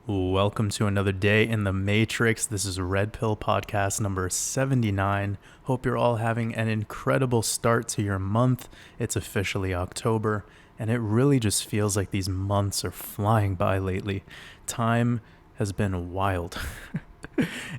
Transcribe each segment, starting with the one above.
Welcome to another day in the Matrix. This is Red Pill Podcast number 79. Hope you're all having an incredible start to your month. It's officially October, and it really just feels like these months are flying by lately. Time has been wild.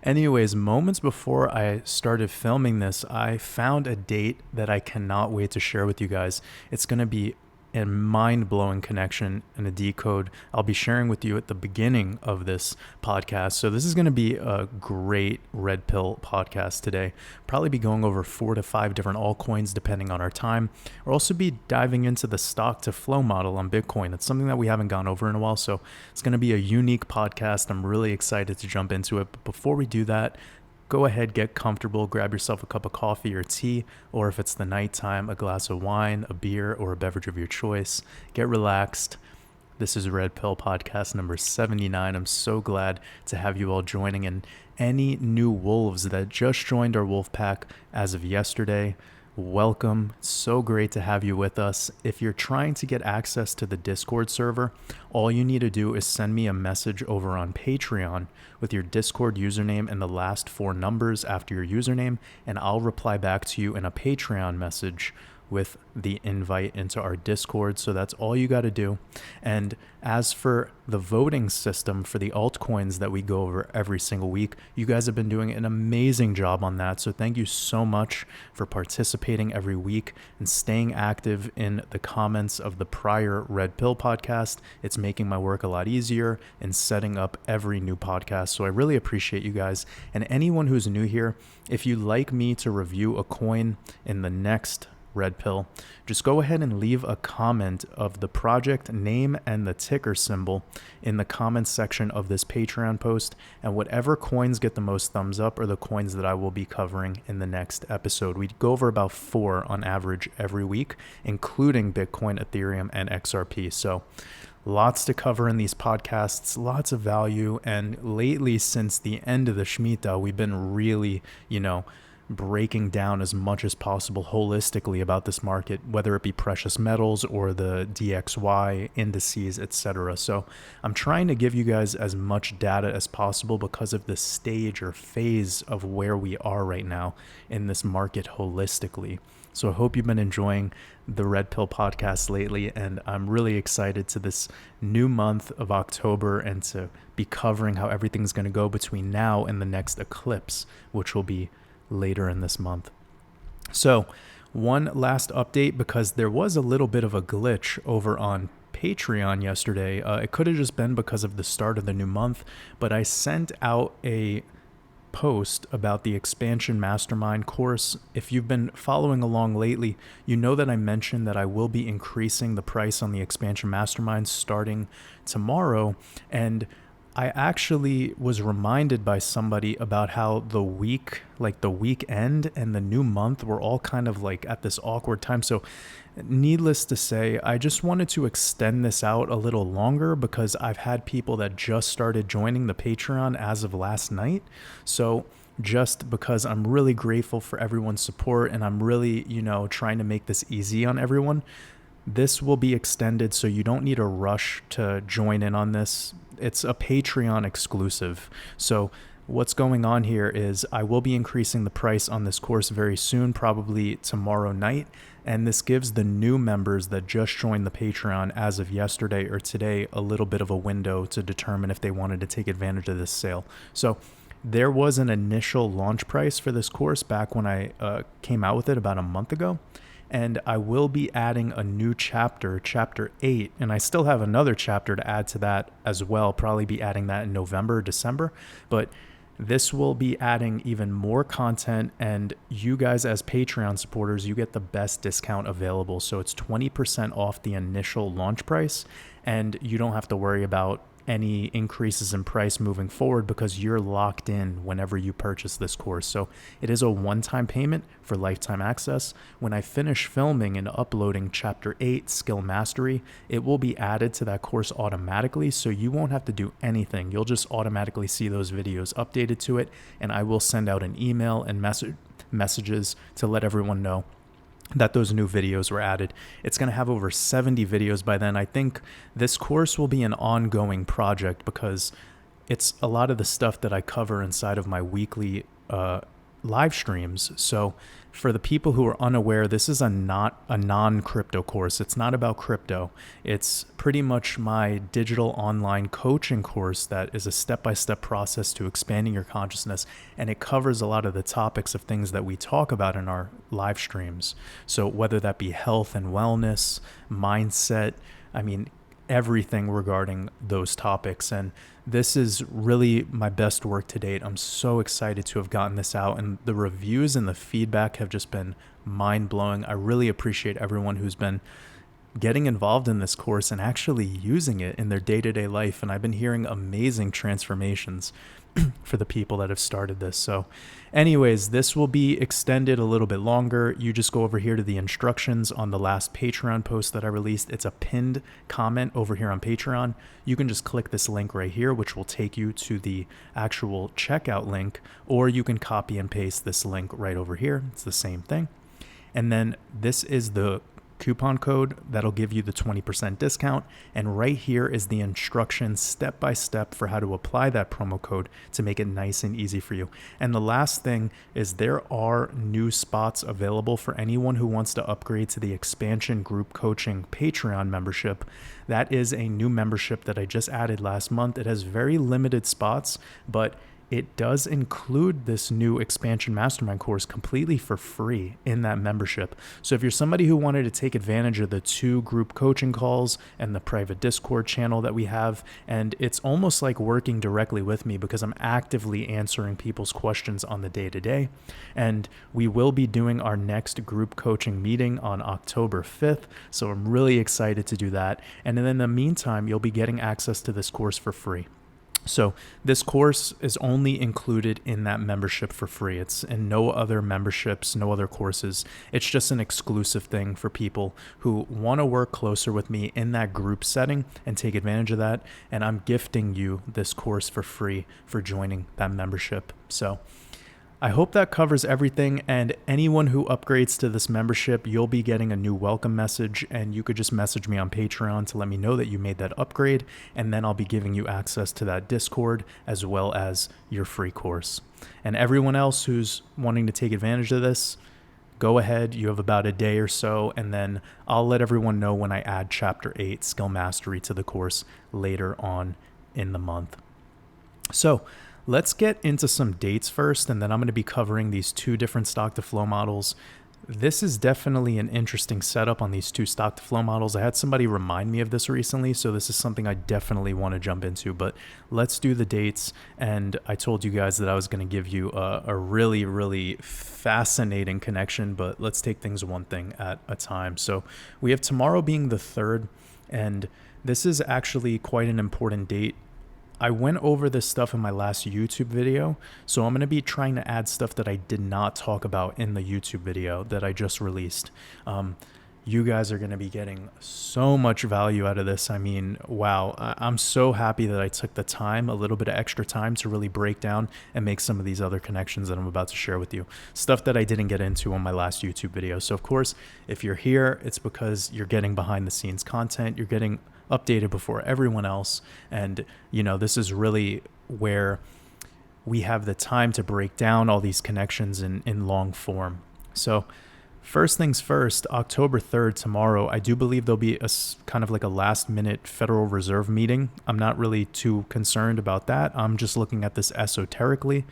Anyways, moments before I started filming this, I found a date that I cannot wait to share with you guys. It's going to be a mind-blowing connection and a decode I'll be sharing with you at the beginning of this podcast. So this is going to be a great Red Pill podcast today. Probably be going over 4 to 5 different altcoins depending on our time. We'll also be diving into the stock to flow model on Bitcoin. It's something that we haven't gone over in a while, so it's going to be a unique podcast. I'm really excited to jump into it. But before we do that, go ahead, get comfortable, grab yourself a cup of coffee or tea, or if it's the nighttime, a glass of wine, a beer, or a beverage of your choice. Get relaxed. This is Red Pill Podcast number 79. I'm so glad to have you all joining, and any new wolves that just joined our wolf pack as of yesterday, welcome. So great to have you with us. If you're trying to get access to the Discord server, all you need to do is send me a message over on Patreon with your Discord username and the last 4 numbers after your username, and I'll reply back to you in a Patreon message with the invite into our Discord. So that's all you got to do. And as for the voting system for the altcoins that we go over every single week, you guys have been doing an amazing job on that. So thank you so much for participating every week and staying active in the comments of the prior Red Pill podcast. It's making my work a lot easier in setting up every new podcast. So I really appreciate you guys. And anyone who's new here, if you'd like me to review a coin in the next Red Pill, just go ahead and leave a comment of the project name and the ticker symbol in the comments section of this Patreon post, and whatever coins get the most thumbs up are the coins that I will be covering in the next episode. We go over about 4 on average every week, including Bitcoin, Ethereum, and XRP. So lots to cover in these podcasts, lots of value, and lately since the end of the Shemitah, we've been really, breaking down as much as possible holistically about this market, whether it be precious metals or the DXY indices, etc. So I'm trying to give you guys as much data as possible because of the stage or phase of where we are right now in this market holistically. So I hope you've been enjoying the Red Pill podcast lately, and I'm really excited to this new month of October and to be covering how everything's going to go between now and the next eclipse, which will be later in this month. So one last update, because there was a little bit of a glitch over on Patreon yesterday. It could have just been because of the start of the new month, but I sent out a post about the Expansion Mastermind Course. If you've been following along lately, you know that I mentioned that I will be increasing the price on the Expansion Mastermind starting tomorrow, and I actually was reminded by somebody about how the weekend and the new month were all kind of like at this awkward time. So needless to say, I just wanted to extend this out a little longer because I've had people that just started joining the Patreon as of last night. So just because I'm really grateful for everyone's support and I'm really, trying to make this easy on everyone, this will be extended, so you don't need a rush to join in on this. It's a Patreon exclusive. So what's going on here is I will be increasing the price on this course very soon, probably tomorrow night. And this gives the new members that just joined the Patreon as of yesterday or today a little bit of a window to determine if they wanted to take advantage of this sale. So there was an initial launch price for this course back when I came out with it about a month ago. And I will be adding a new chapter, chapter 8, and I still have another chapter to add to that as well. Probably be adding that in November or December, but this will be adding even more content, and you guys as Patreon supporters, you get the best discount available. So it's 20% off the initial launch price, and you don't have to worry about any increases in price moving forward because you're locked in whenever you purchase this course. So it is a one-time payment for lifetime access. When I finish filming and uploading chapter 8 skill mastery, it will be added to that course automatically, so you won't have to do anything. You'll just automatically see those videos updated to it, and I will send out an email and messages to let everyone know that those new videos were added. It's going to have over 70 videos by then. I think this course will be an ongoing project because it's a lot of the stuff that I cover inside of my weekly live streams. So for the people who are unaware, this is not a non-crypto course. It's not about crypto. It's pretty much my digital online coaching course that is a step-by-step process to expanding your consciousness, and it covers a lot of the topics of things that we talk about in our live streams. So whether that be health and wellness, mindset, everything regarding those topics. And this is really my best work to date. I'm so excited to have gotten this out, and the reviews and the feedback have just been mind-blowing. I really appreciate everyone who's been getting involved in this course and actually using it in their day-to-day life. And I've been hearing amazing transformations for the people that have started this. So anyways, this will be extended a little bit longer. You just go over here to the instructions on the last Patreon post that I released. It's a pinned comment over here on Patreon. You can just click this link right here, which will take you to the actual checkout link, or you can copy and paste this link right over here. It's the same thing. And then this is the coupon code that'll give you the 20% discount, and right here is the instructions step by step for how to apply that promo code to make it nice and easy for you. And the last thing is there are new spots available for anyone who wants to upgrade to the expansion group coaching Patreon membership. That is a new membership that I just added last month. It has very limited spots, but it does include this new expansion mastermind course completely for free in that membership. So if you're somebody who wanted to take advantage of the 2 group coaching calls and the private Discord channel that we have, and it's almost like working directly with me because I'm actively answering people's questions on the day-to-day. And we will be doing our next group coaching meeting on October 5th. So I'm really excited to do that. And then in the meantime, you'll be getting access to this course for free. So this course is only included in that membership for free. It's in no other memberships, no other courses. It's just an exclusive thing for people who want to work closer with me in that group setting and take advantage of that. And I'm gifting you this course for free for joining that membership. So I hope that covers everything, and anyone who upgrades to this membership, you'll be getting a new welcome message, and you could just message me on Patreon to let me know that you made that upgrade, and then I'll be giving you access to that Discord as well as your free course. And everyone else who's wanting to take advantage of this, go ahead. You have about a day or so, and then I'll let everyone know when I add Chapter 8, Skill Mastery, to the course later on in the month. So let's get into some dates first, and then I'm going to be covering these 2 different stock to flow models. This is definitely an interesting setup on these 2 stock to flow models. I had somebody remind me of this recently, so this is something I definitely want to jump into, but let's do the dates. And I told you guys that I was going to give you a really, really fascinating connection, but let's take things one thing at a time. So we have tomorrow being the 3rd, and this is actually quite an important date. I went over this stuff in my last YouTube video, so I'm going to be trying to add stuff that I did not talk about in the YouTube video that I just released. You guys are going to be getting so much value out of this. I mean, wow, I'm so happy that I took the time, a little bit of extra time, to really break down and make some of these other connections that I'm about to share with you. Stuff that I didn't get into on my last YouTube video. So of course, if you're here, it's because you're getting behind the scenes content. You're getting updated before everyone else. And, this is really where we have the time to break down all these connections in long form. So first things first, October 3rd, tomorrow, I do believe there'll be a kind of like a last minute Federal Reserve meeting. I'm not really too concerned about that. I'm just looking at this esoterically.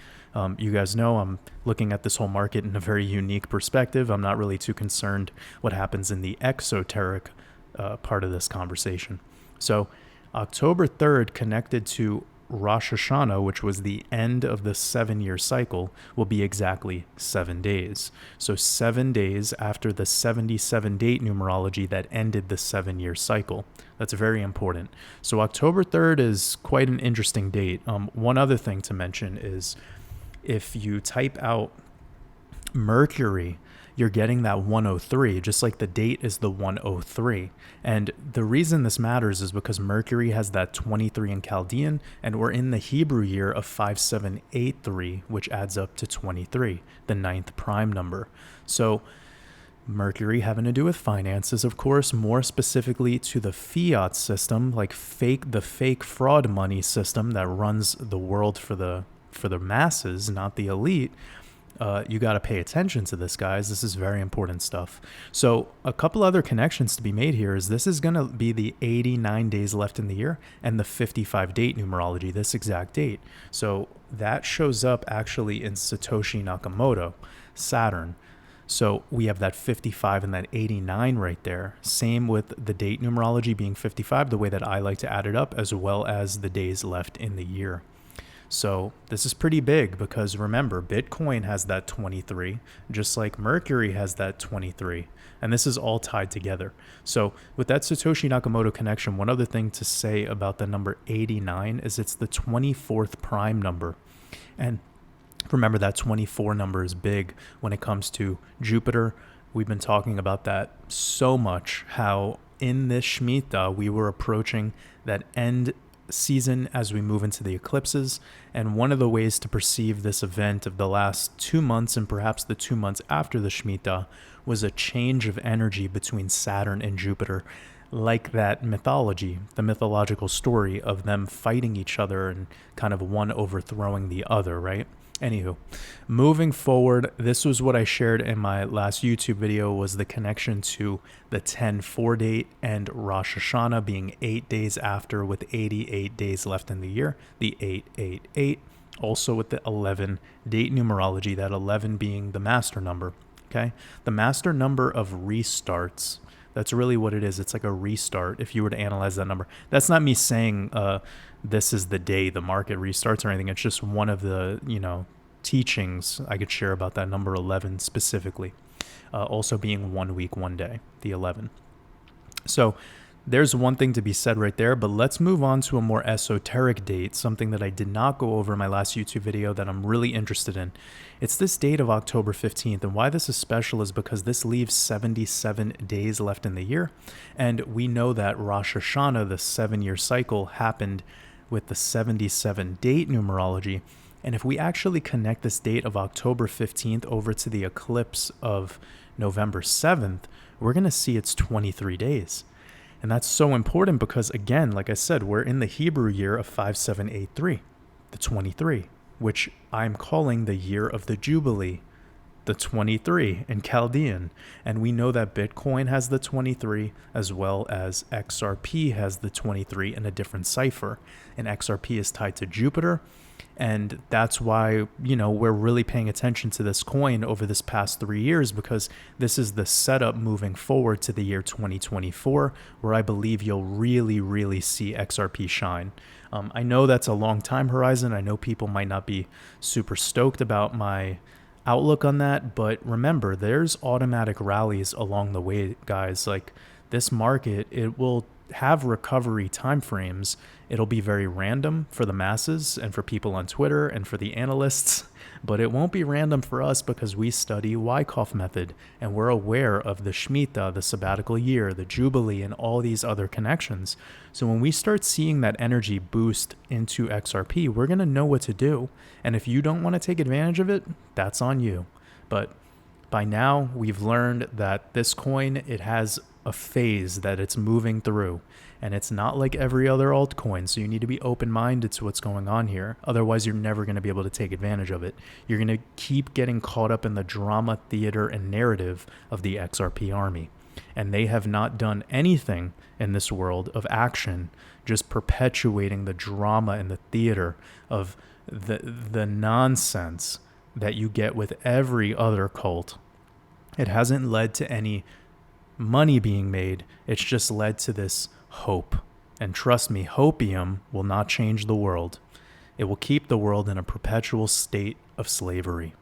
You guys know I'm looking at this whole market in a very unique perspective. I'm not really too concerned what happens in the exoteric part of this conversation. So October 3rd, connected to Rosh Hashanah, which was the end of the 7-year cycle, will be exactly 7 days. So 7 days after the 77 date numerology that ended the 7-year cycle. That's very important. So October 3rd is quite an interesting date. One other thing to mention is if you type out Mercury, you're getting that 103, just like the date is the 103. And the reason this matters is because Mercury has that 23 in Chaldean, and we're in the Hebrew year of 5783, which adds up to 23, the 9th prime number. So Mercury having to do with finances, of course, more specifically to the fiat system, like the fake fraud money system that runs the world for the masses, not the elite. You got to pay attention to this, guys. This is very important stuff. So a couple other connections to be made here is this is going to be the 89 days left in the year and the 55 date numerology, this exact date. So that shows up actually in Satoshi Nakamoto, Saturn. So we have that 55 and that 89 right there. Same with the date numerology being 55, the way that I like to add it up, as well as the days left in the year. So this is pretty big because remember, Bitcoin has that 23, just like Mercury has that 23. And this is all tied together. So with that Satoshi Nakamoto connection, one other thing to say about the number 89 is it's the 24th prime number. And remember, that 24 number is big when it comes to Jupiter. We've been talking about that so much, how in this Shemitah we were approaching that end season as we move into the eclipses. And one of the ways to perceive this event of the last 2 months and perhaps the 2 months after the Shemitah was a change of energy between Saturn and Jupiter, like that mythology, the mythological story of them fighting each other and kind of one overthrowing the other, right? Anywho, moving forward, this was what I shared in my last YouTube video, was the connection to the 10-4 date and Rosh Hashanah being 8 days after with 88 days left in the year, the 888, also with the 11 date numerology, that 11 being the master number, okay? The master number of restarts. That's really what it is. It's like a restart if you were to analyze that number. That's not me saying this is the day the market restarts or anything. It's just one of the, teachings I could share about that number 11 specifically. Also being 1 week, 1 day, the 11. So there's one thing to be said right there, but let's move on to a more esoteric date, something that I did not go over in my last YouTube video that I'm really interested in. It's this date of October 15th, and why this is special is because this leaves 77 days left in the year, and we know that Rosh Hashanah, the 7-year cycle, happened with the 77 date numerology. And if we actually connect this date of October 15th over to the eclipse of November 7th, we're going to see it's 23 days. And that's so important because, again, like I said, we're in the Hebrew year of 5783, the 23, which I'm calling the year of the Jubilee, the 23 in Chaldean. And we know that Bitcoin has the 23 as well as XRP has the 23 in a different cipher. And XRP is tied to Jupiter. And that's why, we're really paying attention to this coin over this past 3 years, because this is the setup moving forward to the year 2024, where I believe you'll really, really see XRP shine. I know that's a long time horizon. I know people might not be super stoked about my outlook on that, but remember, there's automatic rallies along the way, guys. Like this market, it will have recovery timeframes. It'll be very random for the masses and for people on Twitter and for the analysts, but it won't be random for us because we study Wyckoff method and we're aware of the Shemitah, the sabbatical year, the Jubilee, and all these other connections. So when we start seeing that energy boost into XRP, we're going to know what to do. And if you don't want to take advantage of it, that's on you. But by now, we've learned that this coin, it has a phase that it's moving through, and it's not like every other altcoin. So you need to be open-minded to what's going on here. Otherwise, you're never going to be able to take advantage of it. You're going to keep getting caught up in the drama, theater, and narrative of the XRP army. And they have not done anything in this world of action, just perpetuating the drama and the theater of the nonsense that you get with every other cult. It hasn't led to any money being made. It's just led to this hope. And trust me, hopium will not change the world. It will keep the world in a perpetual state of slavery.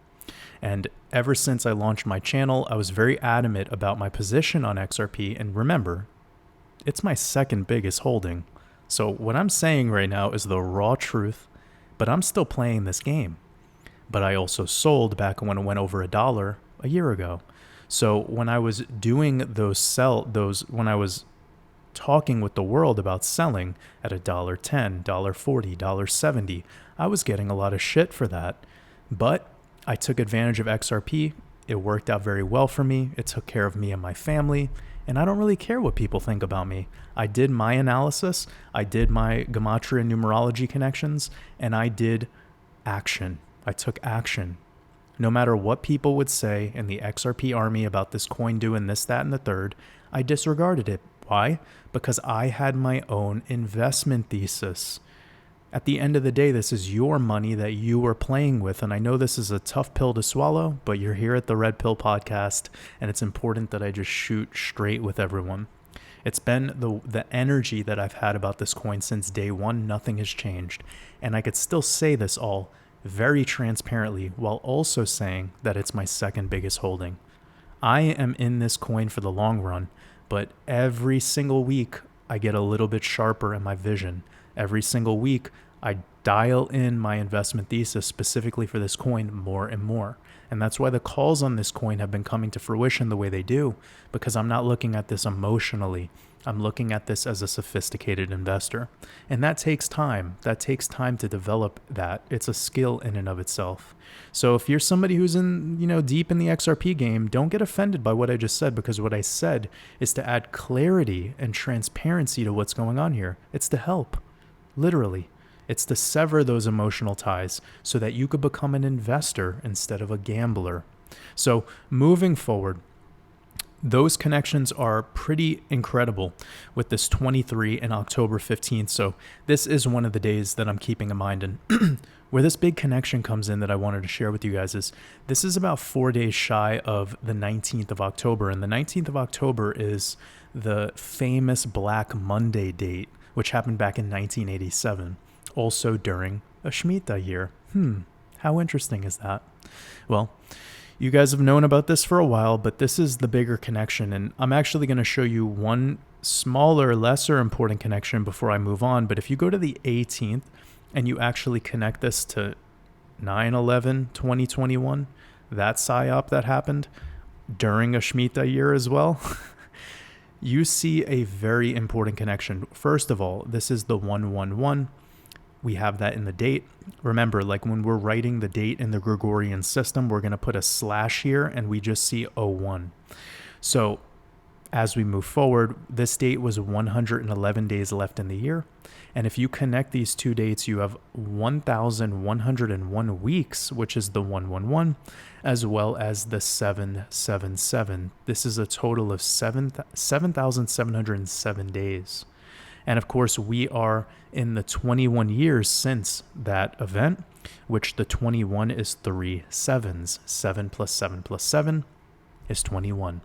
And ever since I launched my channel, I was very adamant about my position on XRP. And remember, it's my second biggest holding. So what I'm saying right now is the raw truth, but I'm still playing this game. But I also sold back when it went over $1 a year ago. So when I was doing when I was talking with the world about selling at $1.10, $1.40, $1.70, I was getting a lot of shit for that. But I took advantage of XRP It worked out very well for me. It took care of me and my family. And I don't really care what people think about me. I did my analysis. I did my Gematria Numerology connections. And I did action. I took action. No matter what people would say in the XRP army about this coin doing this, that, and the third, I disregarded it. Why? Because I had my own investment thesis. At the end of the day, this is your money that you are playing with. And I know this is a tough pill to swallow, but you're here at the Red Pill Podcast, and it's important that I just shoot straight with everyone. It's been the energy that I've had about this coin since day one. Nothing has changed. And I could still say this all very transparently while also saying that it's my second biggest holding. I am in this coin for the long run, but every single week I get a little bit sharper in my vision. Every single week I dial in my investment thesis specifically for this coin more and more. And that's why the calls on this coin have been coming to fruition the way they do, because I'm not looking at this emotionally. I'm looking at this as a sophisticated investor. And that takes time. That takes time to develop that. It's a skill in and of itself. So if you're somebody who's deep in the XRP game, don't get offended by what I just said, because what I said is to add clarity and transparency to what's going on here. It's to help. Literally. It's to sever those emotional ties so that you could become an investor instead of a gambler. So moving forward, those connections are pretty incredible with this 23 and October 15th. So this is one of the days that I'm keeping in mind. And where this big connection comes in that I wanted to share with you guys is this is about 4 days shy of the 19th of October. And the 19th of October is the famous Black Monday date, which happened back in 1987, also during a Shemitah year. How interesting is that? Well, you guys have known about this for a while, but this is the bigger connection. And I'm actually going to show you one smaller, lesser important connection before I move on. But if you go to the 18th and you actually connect this to 9/11/2021, that PSYOP that happened during a Shemitah year as well, you see a very important connection. First of all, this is the 111. We have that in the date. Remember, like when we're writing the date in the Gregorian system, we're going to put a slash here and we just see 01. So as we move forward, this date was 111 days left in the year. And if you connect these two dates, you have 1,101 weeks, which is the 111, as well as the 777. This is a total of 7,707 days. And of course, we are in the 21 years since that event, which the 21 is 3 sevens. 7 plus 7 plus 7 is 21.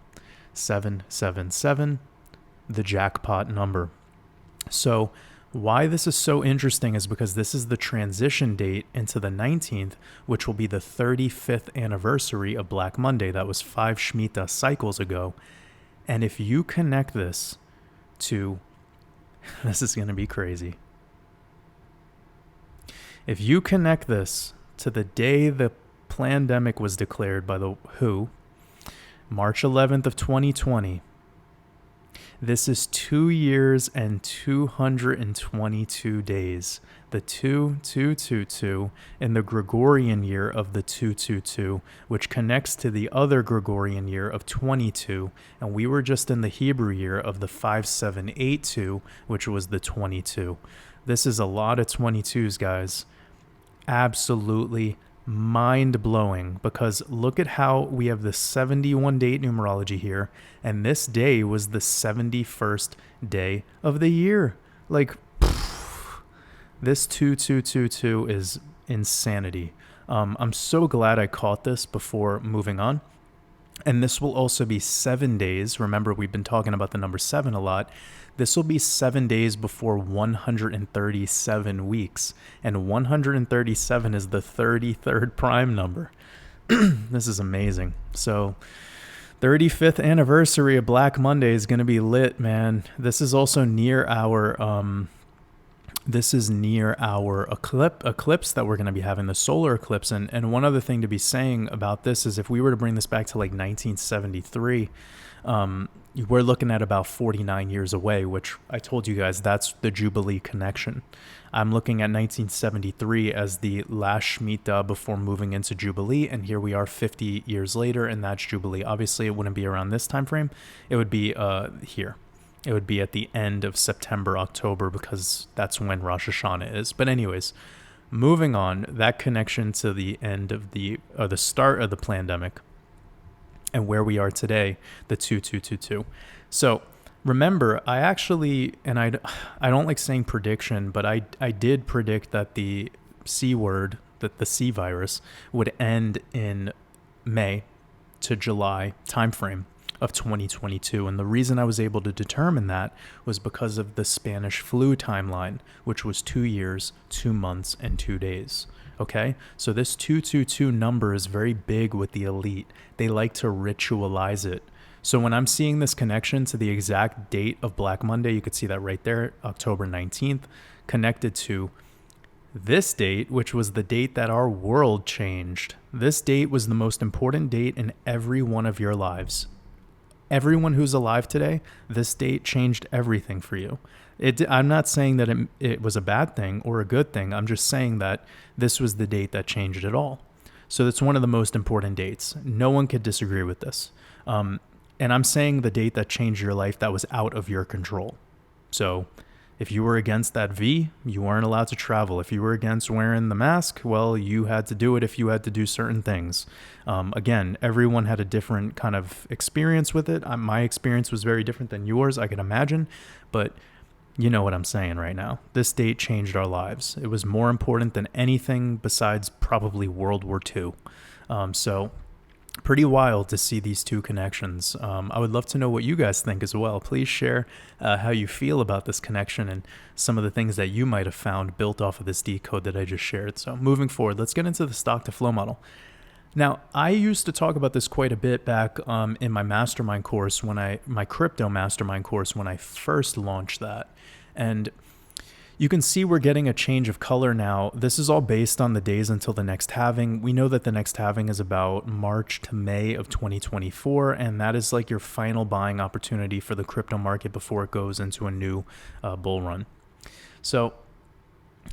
777, the jackpot number. So why this is so interesting is because this is the transition date into the 19th, which will be the 35th anniversary of Black Monday. That was 5 Shemitah cycles ago. And if you connect this to this is going to be crazy. If you connect this to the day the pandemic was declared by the WHO, March 11th of 2020, this is 2 years and 222 days. The 2222 in the Gregorian year of the 222, which connects to the other Gregorian year of 22. And we were just in the Hebrew year of the 5782, which was the 22. This is a lot of 22s, guys. Absolutely mind-blowing, because look at how we have the 71 date numerology here, and this day was the 71st day of the year. Like, this 2222 is insanity. I'm so glad I caught this before moving on. And this will also be 7 days. Remember, we've been talking about the number 7 a lot. This will be 7 days before 137 weeks. And 137 is the 33rd prime number. This is amazing. So 35th anniversary of Black Monday is going to be lit, man. This is also near our this is near our eclipse that we're going to be having, the solar eclipse. And one other thing to be saying about this is if we were to bring this back to like 1973, we're looking at about 49 years away, which I told you guys, that's the Jubilee connection. I'm looking at 1973 as the last Shemitah before moving into Jubilee, and here we are 50 years later, and that's Jubilee. Obviously, it wouldn't be around this time frame. It would be here. It would be at the end of September, October, because that's when Rosh Hashanah is. But anyways, moving on, that connection to the end of the start of the pandemic and where we are today, the 2222. So remember, I actually, and I don't like saying prediction, but I did predict that the C word, that the C virus would end in May to July timeframe of 2022. And the reason I was able to determine that was because of the Spanish flu timeline, which was 2 years, 2 months, and 2 days. Okay, so this 222 number is very big with the elite. They like to ritualize it. So when I'm seeing this connection to the exact date of Black Monday, you could see that right there, October 19th, connected to this date, which was the date that our world changed. This date was the most important date in every one of your lives. Everyone who's alive today, this date changed everything for you. I'm not saying that it was a bad thing or a good thing. I'm just saying that this was the date that changed it all. So it's one of the most important dates. No one could disagree with this. And I'm saying the date that changed your life that was out of your control. So if you were against that V, you weren't allowed to travel. If you were against wearing the mask, well, you had to do it if you had to do certain things. Again, everyone had a different kind of experience with it. My experience was very different than yours, I can imagine. But you know what I'm saying right now. This date changed our lives. It was more important than anything besides probably World War II. So pretty wild to see these two connections. I would love to know what you guys think as well. Please share how you feel about this connection and some of the things that you might have found built off of this decode that I just shared. So moving forward, let's get into the stock to flow model. Now, I used to talk about this quite a bit back in my mastermind course, my crypto mastermind course, when I first launched that. And you can see we're getting a change of color now. This is all based on the days until the next halving. We know that the next halving is about March to May of 2024, and that is like your final buying opportunity for the crypto market before it goes into a new bull run. So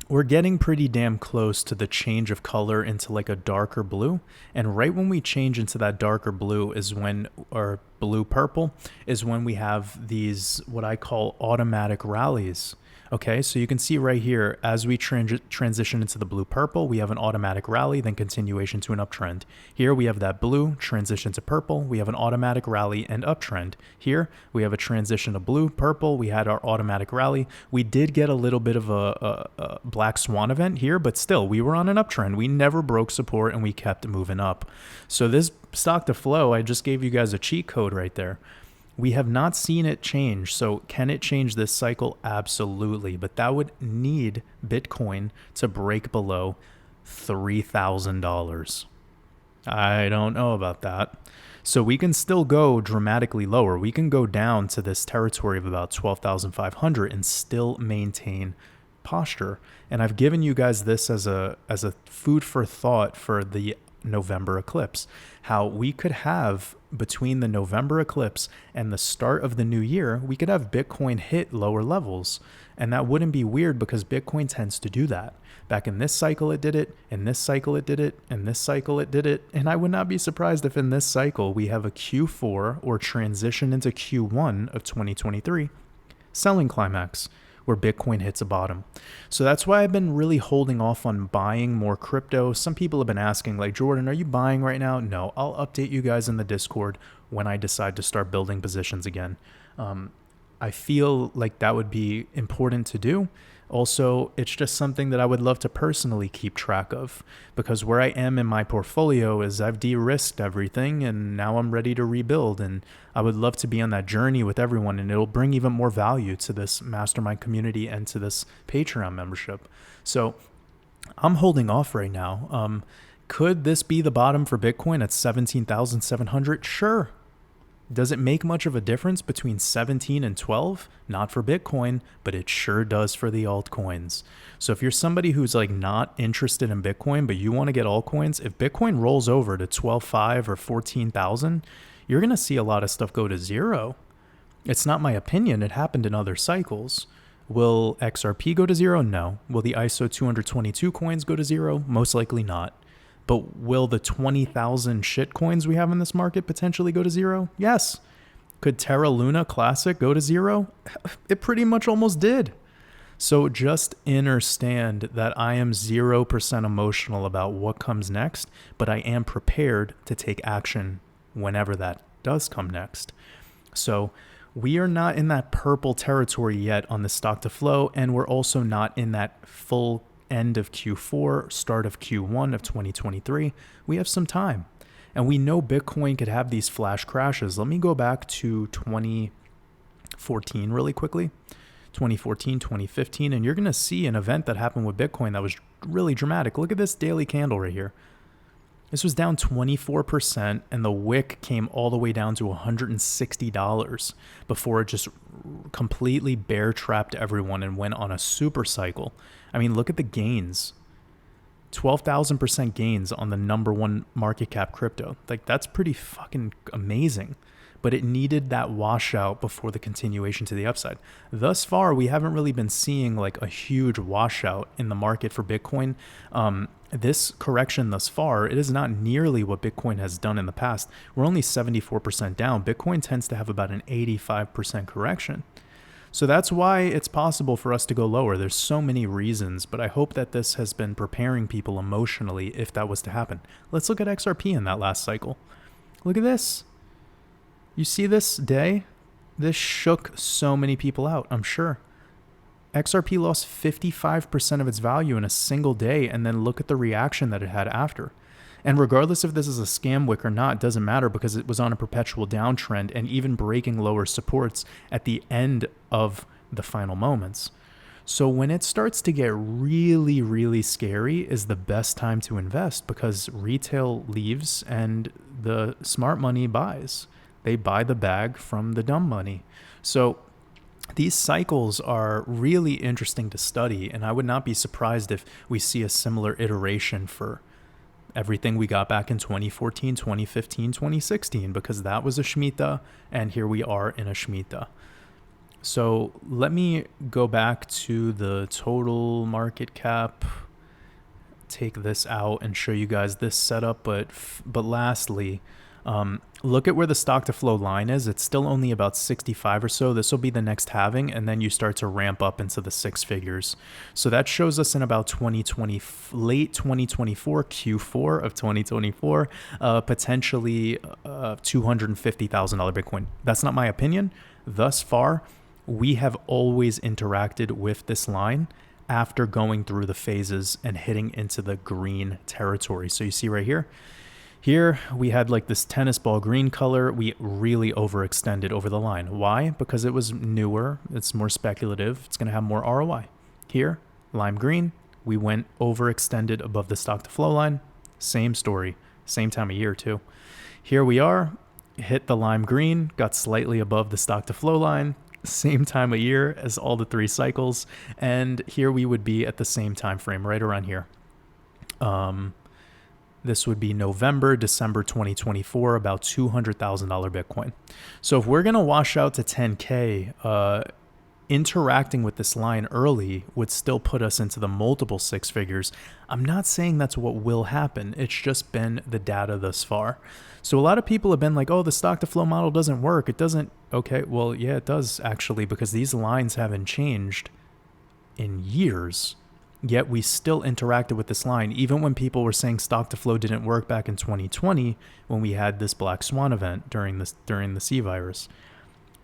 we're getting pretty damn close to the change of color into like a darker blue. And right when we change into that darker blue is when, or blue purple, is when we have these, what I call automatic rallies. Okay, so you can see right here, as we transition into the blue purple, we have an automatic rally, then continuation to an uptrend. Here we have that blue transition to purple, we have an automatic rally and uptrend. Here we have a transition to blue, purple, we had our automatic rally. We did get a little bit of a black swan event here, but still we were on an uptrend. We never broke support and we kept moving up. So this stock to flow, I just gave you guys a cheat code right there. We have not seen it change. So can it change this cycle? Absolutely. But that would need Bitcoin to break below $3,000. I don't know about that. So we can still go dramatically lower. We can go down to this territory of about 12,500 and still maintain posture. And I've given you guys this as a food for thought for the November eclipse, how we could have between the November eclipse and the start of the new year, we could have Bitcoin hit lower levels. And that wouldn't be weird because Bitcoin tends to do that. Back in this cycle, it did it. In this cycle, it did it. In this cycle, it did it. And I would not be surprised if in this cycle, we have a Q4 or transition into Q1 of 2023 selling climax, where Bitcoin hits a bottom. So that's why I've been really holding off on buying more crypto. Some people have been asking, like, Jordan, are you buying right now? No, I'll update you guys in the Discord when I decide to start building positions again. I feel like that would be important to do. Also, it's just something that I would love to personally keep track of, because where I am in my portfolio is I've de-risked everything and now I'm ready to rebuild. And I would love to be on that journey with everyone, and it'll bring even more value to this mastermind community and to this Patreon membership. So I'm holding off right now. Could this be the bottom for Bitcoin at 17,700? Sure. Does it make much of a difference between 17 and 12? Not for Bitcoin, but it sure does for the altcoins. So if you're somebody who's like not interested in Bitcoin, but you want to get altcoins, if Bitcoin rolls over to 12.5 or 14,000, you're going to see a lot of stuff go to zero. It's not my opinion. It happened in other cycles. Will XRP go to zero? No. Will the ISO 222 coins go to zero? Most likely not. But will the 20,000 shit coins we have in this market potentially go to zero? Yes. Could Terra Luna Classic go to zero? It pretty much almost did. So just understand that I am 0% emotional about what comes next, but I am prepared to take action whenever that does come next. So we are not in that purple territory yet on the stock to flow, and we're also not in that full end of Q4, start of Q1 of 2023. We have some time, and we know Bitcoin could have these flash crashes. Let me go back to 2014 really quickly. 2014, 2015, and you're going to see an event that happened with Bitcoin that was really dramatic. Look at this daily candle right here. This was down 24%, and the wick came all the way down to $160 before it just completely bear trapped everyone and went on a super cycle. I mean, look at the gains. 12,000% gains on the number one market cap crypto. Like, that's pretty fucking amazing. But it needed that washout before the continuation to the upside. Thus far, we haven't really been seeing like a huge washout in the market for Bitcoin. This correction thus far, it is not nearly what Bitcoin has done in the past. We're only 74% down. Bitcoin tends to have about an 85% correction. So that's why it's possible for us to go lower. There's so many reasons, but I hope that this has been preparing people emotionally if that was to happen. Let's look at XRP in that last cycle. Look at this. You see this day? This shook so many people out, I'm sure. XRP lost 55% of its value in a single day, and then look at the reaction that it had after. And regardless if this is a scam wick or not, it doesn't matter because it was on a perpetual downtrend and even breaking lower supports at the end of the final moments. So when it starts to get really, really scary is the best time to invest because retail leaves and the smart money buys. They buy the bag from the dumb money. So these cycles are really interesting to study, and I would not be surprised if we see a similar iteration for everything we got back in 2014, 2015, 2016, because that was a Shemitah, and here we are in a Shemitah. So let me go back to the total market cap, take this out and show you guys this setup, but lastly, look at where the stock to flow line is. It's still only about 65 or so. This will be the next halving, and then you start to ramp up into the six figures. So that shows us in about 2020, late 2024, Q4 of 2024, potentially $250,000 Bitcoin. That's not my opinion. Thus far, we have always interacted with this line after going through the phases and hitting into the green territory. So you see right here, here we had like this tennis ball green color. We really overextended over the line. Why? Because it was newer. It's more speculative. It's going to have more ROI. Here, lime green, we went overextended above the stock to flow line. Same story, same time of year too. Here we are, hit the lime green, got slightly above the stock to flow line. Same time of year as all the three cycles. And here we would be at the same time frame, right around here. This would be November, December 2024, about $200,000 Bitcoin. So if we're going to wash out to 10K, interacting with this line early would still put us into the multiple six figures. I'm not saying that's what will happen. It's just been the data thus far. So a lot of people have been like, oh, the stock to flow model doesn't work. It doesn't. Okay, well, yeah, it does actually, because these lines haven't changed in years. Yet we still interacted with this line, even when people were saying stock to flow didn't work back in 2020 when we had this black swan event during the C virus.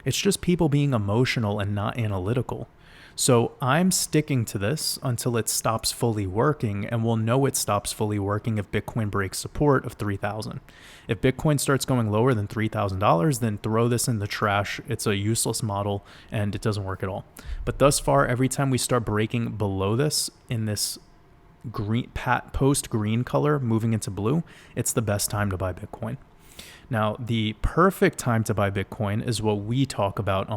It's just people being emotional and not analytical. So I'm sticking to this until it stops fully working, and we'll know it stops fully working if Bitcoin breaks support of 3,000. If Bitcoin starts going lower than $3,000, then throw this in the trash. It's a useless model and it doesn't work at all. But thus far, every time we start breaking below this in this green post green color moving into blue, it's the best time to buy Bitcoin. Now, the perfect time to buy Bitcoin is what we talk about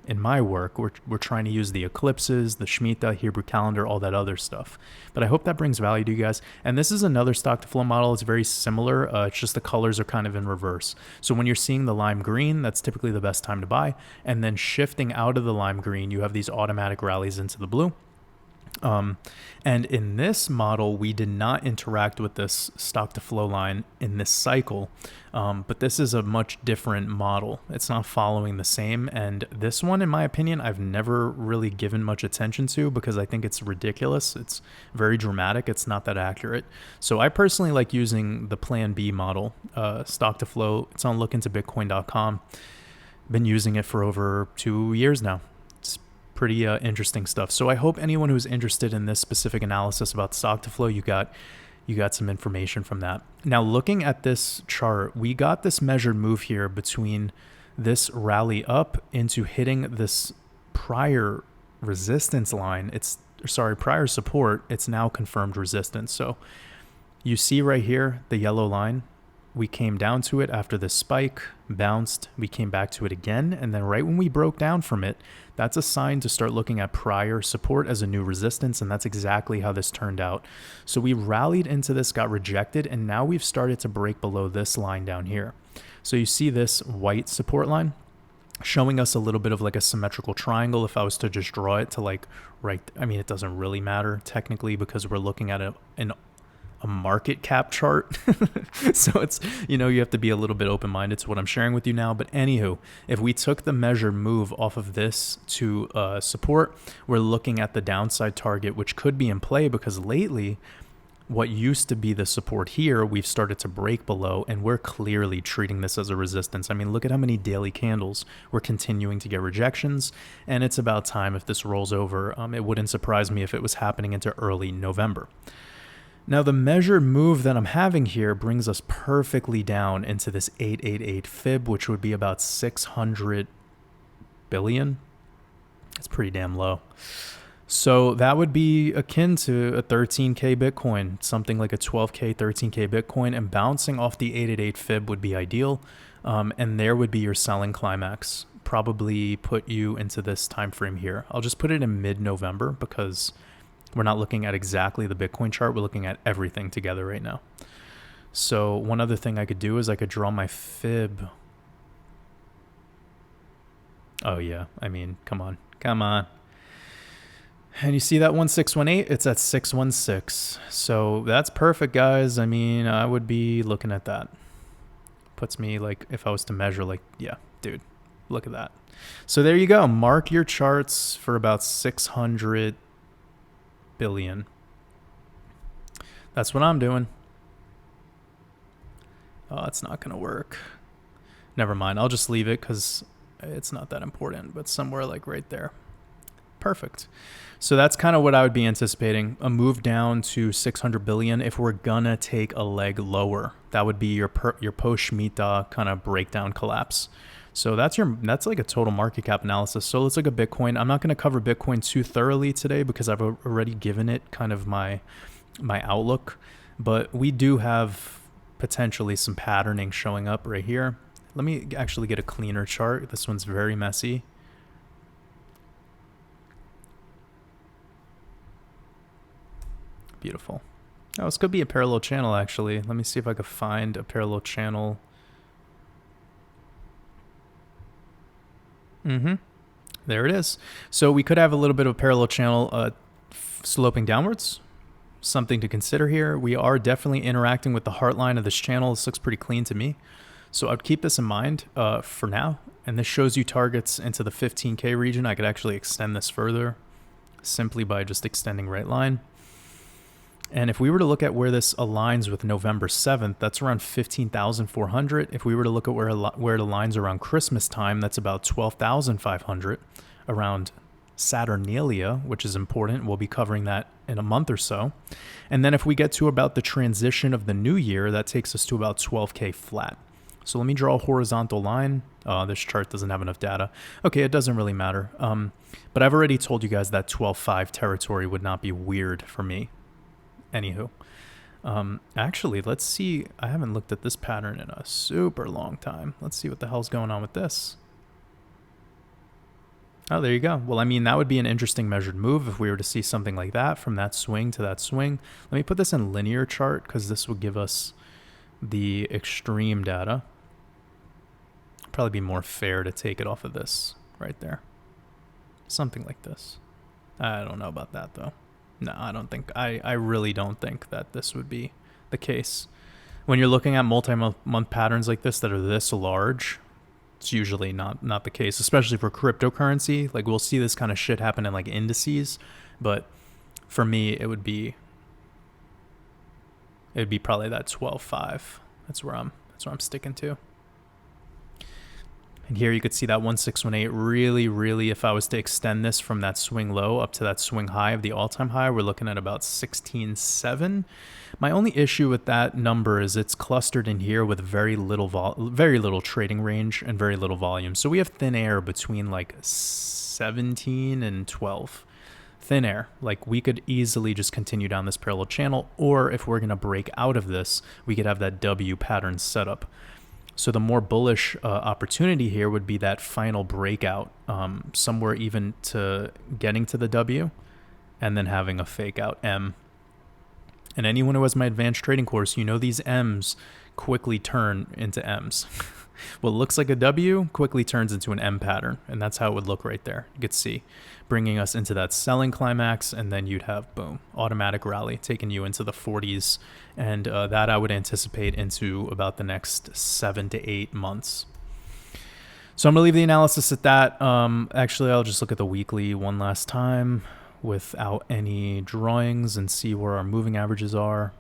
in my work. We're trying to use the eclipses, the Shemitah, Hebrew calendar, all that other stuff. But I hope that brings value to you guys. And this is another stock to flow model. It's very similar. It's just the colors are kind of in reverse. So when you're seeing the lime green, that's typically the best time to buy. And then shifting out of the lime green, you have these automatic rallies into the blue. And in this model, we did not interact with this stock to flow line in this cycle, but this is a much different model. It's not following the same. And this one, in my opinion, I've never really given much attention to because I think it's ridiculous. It's very dramatic. It's not that accurate. So I personally like using the Plan B model, stock to flow. It's on lookintobitcoin.com. Been using it for over 2 years now. Pretty interesting stuff. So I hope anyone who's interested in this specific analysis about stock to flow, you got some information from that. Now, looking at this chart, we got this measured move here between this rally up into hitting this prior resistance line. Prior support. It's now confirmed resistance. So you see right here, the yellow line. We came down to it after this spike, bounced, we came back to it again, and then right when we broke down from it, that's a sign to start looking at prior support as a new resistance, and that's exactly how this turned out. So we rallied into this, got rejected, and now we've started to break below this line down here. So you see this white support line showing us a little bit of like a symmetrical triangle. If I was to just draw it to like it doesn't really matter technically because we're looking at a market cap chart. So it's, you have to be a little bit open-minded to what I'm sharing with you now. But anywho, if we took the measured move off of this to support, we're looking at the downside target, which could be in play because lately what used to be the support here, we've started to break below, and we're clearly treating this as a resistance. I mean, look at how many daily candles we're continuing to get rejections, and it's about time if this rolls over. It wouldn't surprise me if it was happening into early November. Now, the measured move that I'm having here brings us perfectly down into this 888 fib, which would be about 600 billion. That's pretty damn low. So that would be akin to a 13K Bitcoin, something like a 12K, 13K Bitcoin, and bouncing off the 888 fib would be ideal. And there would be your selling climax. Probably put you into this time frame here. I'll just put it in mid-November because we're not looking at exactly the Bitcoin chart. We're looking at everything together right now. So one other thing I could do is I could draw my fib. Oh yeah, I mean, come on. And you see that 1618? It's at 616. So that's perfect, guys. I mean, I would be looking at that. Puts me like, if I was to measure, like, yeah, dude, look at that. So there you go. Mark your charts for about 600 billion. That's what I'm doing. Oh, it's not going to work. Never mind. I'll just leave it because it's not that important, but somewhere like right there. Perfect. So that's kind of what I would be anticipating. A move down to 600 billion if we're gonna take a leg lower. That would be your post Shemitah kind of breakdown collapse. So that's like a total market cap analysis. So let's look at Bitcoin. I'm not going to cover Bitcoin too thoroughly today because I've already given it kind of my outlook, but we do have potentially some patterning showing up right here. Let me actually get a cleaner chart. This one's very messy. Beautiful. Oh, this could be a parallel channel actually. Let me see if I could find a parallel channel. There it is. So we could have a little bit of a parallel channel sloping downwards. Something to consider here. We are definitely interacting with the heart line of this channel. This looks pretty clean to me. So I'd keep this in mind for now. And this shows you targets into the 15K region. I could actually extend this further simply by just extending right line. And if we were to look at where this aligns with November 7th, that's around 15,400. If we were to look at where it aligns around Christmas time, that's about 12,500. Around Saturnalia, which is important. We'll be covering that in a month or so. And then if we get to about the transition of the new year, that takes us to about 12K flat. So let me draw a horizontal line. This chart doesn't have enough data. Okay, it doesn't really matter. But I've already told you guys that 12.5 territory would not be weird for me. Anywho, Actually, let's see. I haven't looked at this pattern in a super long time. Let's see what the hell's going on with this. Oh, there you go. Well, I mean, that would be an interesting measured move if we were to see something like that from that swing to that swing. Let me put this in linear chart because this would give us the extreme data. Probably be more fair to take it off of this right there. Something like this. I don't know about that though. No, I don't think, I really don't think that this would be the case. When you're looking at multi-month patterns like this that are this large, it's usually not the case, especially for cryptocurrency. Like we'll see this kind of shit happen in like indices, but for me, it would be probably that 12.5. That's where I'm sticking to. And here you could see that 1618 really, if I was to extend this from that swing low up to that swing high of the all-time high, we're looking at about 16.7. My only issue with that number is it's clustered in here with very little trading range and very little volume. So we have thin air between like 17 and 12. Thin air. Like we could easily just continue down this parallel channel, or if we're going to break out of this, we could have that W pattern set up. So the more bullish opportunity here would be that final breakout, somewhere even to getting to the W and then having a fake out M. And anyone who has my advanced trading course, you know these M's quickly turn into M's. What looks like a W quickly turns into an M pattern, and that's how it would look right there. You could see bringing us into that selling climax, and then you'd have, boom, automatic rally taking you into the 40s, and that I would anticipate into about the next 7 to 8 months. So I'm going to leave the analysis at that. Actually, I'll just look at the weekly one last time without any drawings and see where our moving averages are.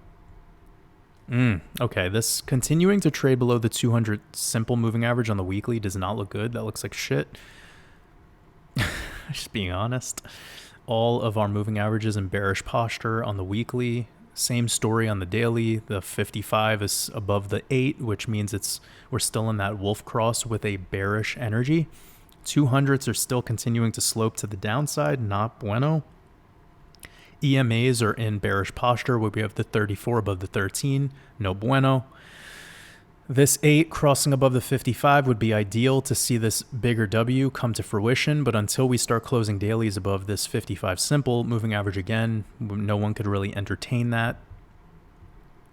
Okay, this continuing to trade below the 200 simple moving average on the weekly does not look good. That looks like shit. Just being honest. All of our moving averages in bearish posture on the weekly. Same story on the daily. The 55 is above the 8, which means we're still in that wolf cross with a bearish energy. 200s are still continuing to slope to the downside. Not bueno. EMAs are in bearish posture where we have the 34 above the 13. No bueno. This 8 crossing above the 55 would be ideal to see this bigger W come to fruition, but until we start closing dailies above this 55 simple moving average again, no one could really entertain that.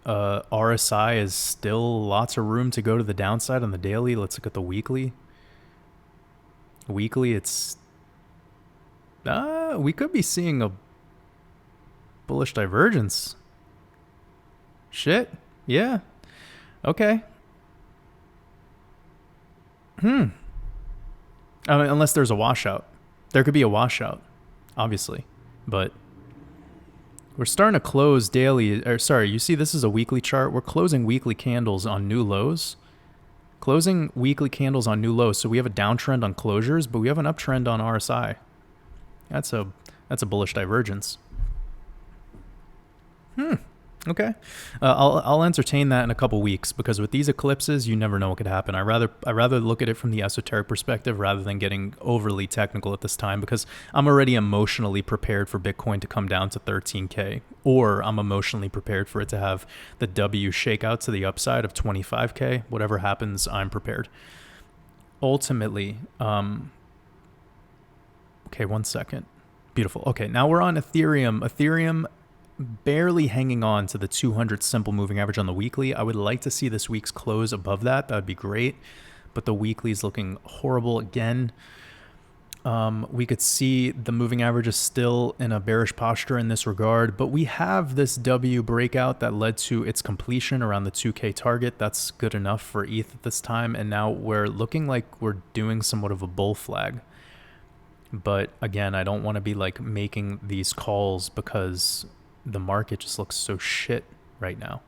RSI is still lots of room to go to the downside on the daily. Let's look at the weekly. Weekly, it's we could be seeing a bullish divergence. Shit. Yeah. Okay. I mean, unless there's a washout. There could be a washout, obviously. But we're starting to close daily. Or sorry, you see this is a weekly chart. We're closing weekly candles on new lows. Closing weekly candles on new lows. So we have a downtrend on closures, but we have an uptrend on RSI. That's a bullish divergence. Okay. I'll entertain that in a couple weeks, because with these eclipses, you never know what could happen. I rather look at it from the esoteric perspective rather than getting overly technical at this time, because I'm already emotionally prepared for Bitcoin to come down to 13K, or I'm emotionally prepared for it to have the W shakeout to the upside of 25K. Whatever happens, I'm prepared. Ultimately, okay, 1 second. Beautiful. Okay, now we're on Ethereum. Ethereum barely hanging on to the 200 simple moving average on the weekly. I would like to see this week's close above that. That would be great. But the weekly is looking horrible again. We could see the moving average is still in a bearish posture in this regard, but we have this W breakout that led to its completion around the 2K target. That's good enough for ETH at this time. And now we're looking like we're doing somewhat of a bull flag. But again, I don't want to be like making these calls because the market just looks so shit right now.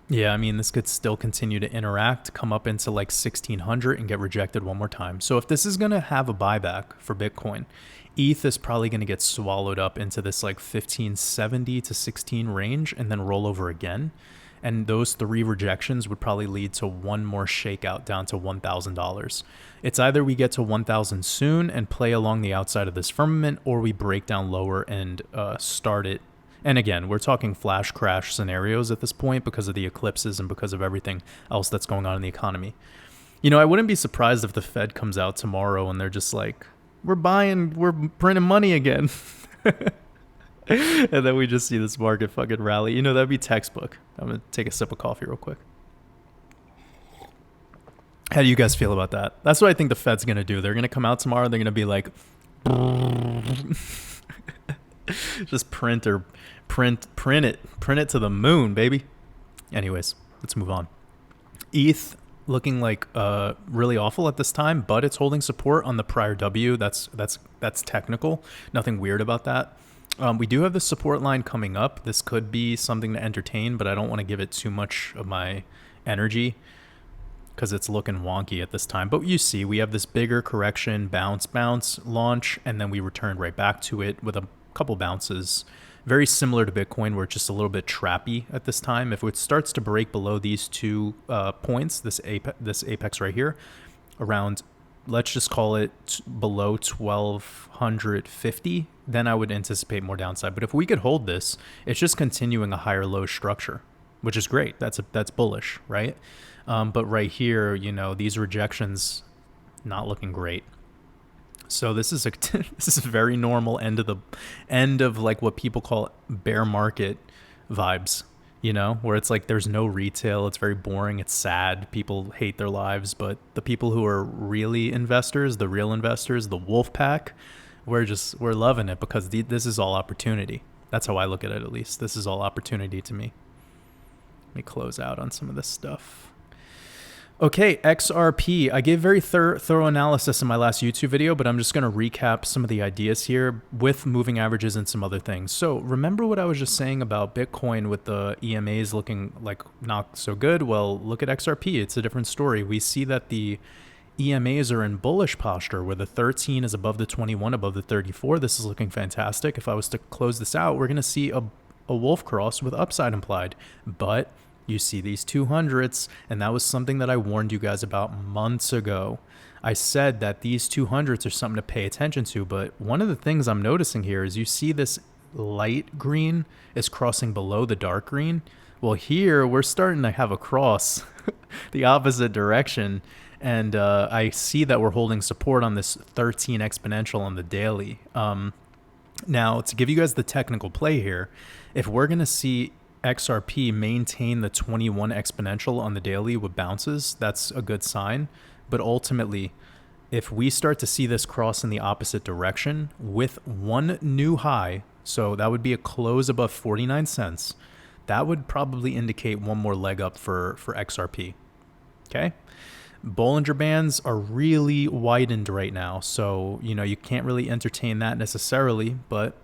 Yeah, I mean, this could still continue to interact, come up into like 1600 and get rejected one more time. So if this is going to have a buyback for Bitcoin, ETH is probably going to get swallowed up into this like 1570 to 16 range and then roll over again. And those 3 rejections would probably lead to one more shakeout down to $1,000. It's either we get to 1,000 soon and play along the outside of this firmament, or we break down lower and start it And again, we're talking flash crash scenarios at this point because of the eclipses and because of everything else that's going on in the economy. You know, I wouldn't be surprised if the Fed comes out tomorrow and they're just like, we're printing money again. And then we just see this market fucking rally. You know, that'd be textbook. I'm going to take a sip of coffee real quick. How do you guys feel about that? That's what I think the Fed's going to do. They're going to come out tomorrow. They're going to be like, just print it to the moon, baby. Anyways, let's move on. ETH looking like really awful at this time, but it's holding support on the prior W. That's technical. Nothing weird about that. We do have the support line coming up. This could be something to entertain, but I don't want to give it too much of my energy because it's looking wonky at this time. But you see, we have this bigger correction, bounce, launch, and then we returned right back to it with a couple bounces. Very similar to Bitcoin, where it's just a little bit trappy at this time. If it starts to break below these 2 points, this apex right here, around, let's just call it below 1250, then I would anticipate more downside. But if we could hold this, it's just continuing a higher low structure, which is great. That's bullish, right? But right here, you know, these rejections not looking great. So this is this is a very normal end of like what people call bear market vibes, you know, where it's like there's no retail, it's very boring, it's sad, people hate their lives, but the people who are really investors, the real investors, the wolf pack, we're loving it because this is all opportunity. That's how I look at it, at least. This is all opportunity to me. Let me close out on some of this stuff. Okay, XRP. I gave very thorough analysis in my last YouTube video, but I'm just going to recap some of the ideas here with moving averages and some other things. So remember what I was just saying about Bitcoin with the EMAs looking like not so good? Well, look at XRP. It's a different story. We see that the EMAs are in bullish posture where the 13 is above the 21, above the 34. This is looking fantastic. If I was to close this out, we're going to see a wolf cross with upside implied. But you see these 200s, and that was something that I warned you guys about months ago. I said that these 200s are something to pay attention to, but one of the things I'm noticing here is you see this light green is crossing below the dark green. Well, here we're starting to have a cross the opposite direction, and I see that we're holding support on this 13 exponential on the daily. Now, to give you guys the technical play here, if we're going to see XRP maintain the 21 exponential on the daily with bounces, that's a good sign. But ultimately, if we start to see this cross in the opposite direction with one new high, so that would be a close above 49 cents, that would probably indicate one more leg up for XRP. Okay? Bollinger Bands are really widened right now, so you know you can't really entertain that necessarily, but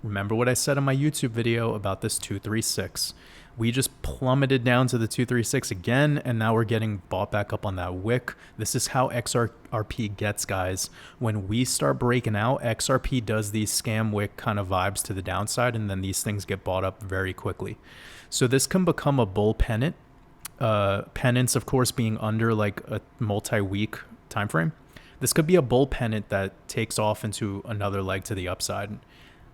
remember what I said in my YouTube video about this 236. We just plummeted down to the 236 again, and now we're getting bought back up on that wick. This is how XRP gets, guys. When we start breaking out, XRP does these scam wick kind of vibes to the downside, and then these things get bought up very quickly. So this can become a bull pennant. Pennants, of course, being under like a multi-week time frame. This could be a bull pennant that takes off into another leg to the upside.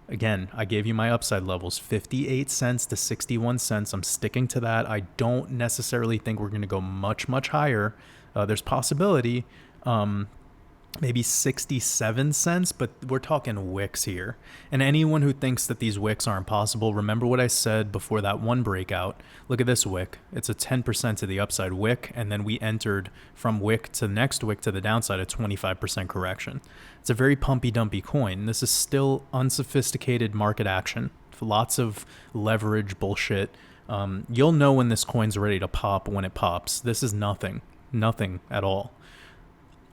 Again, I gave you my upside levels, 58 cents to 61 cents. I'm sticking to that. I don't necessarily think we're going to go much higher. There's possibility, maybe 67 cents, but we're talking wicks here. And anyone who thinks that these wicks aren't possible, remember what I said before that one breakout. Look at this wick. It's a 10% to the upside wick, and then we entered from wick to the next wick to the downside, a 25% correction. It's a very pumpy-dumpy coin. This is still unsophisticated market action. Lots of leverage bullshit. You'll know when this coin's ready to pop when it pops. This is nothing at all.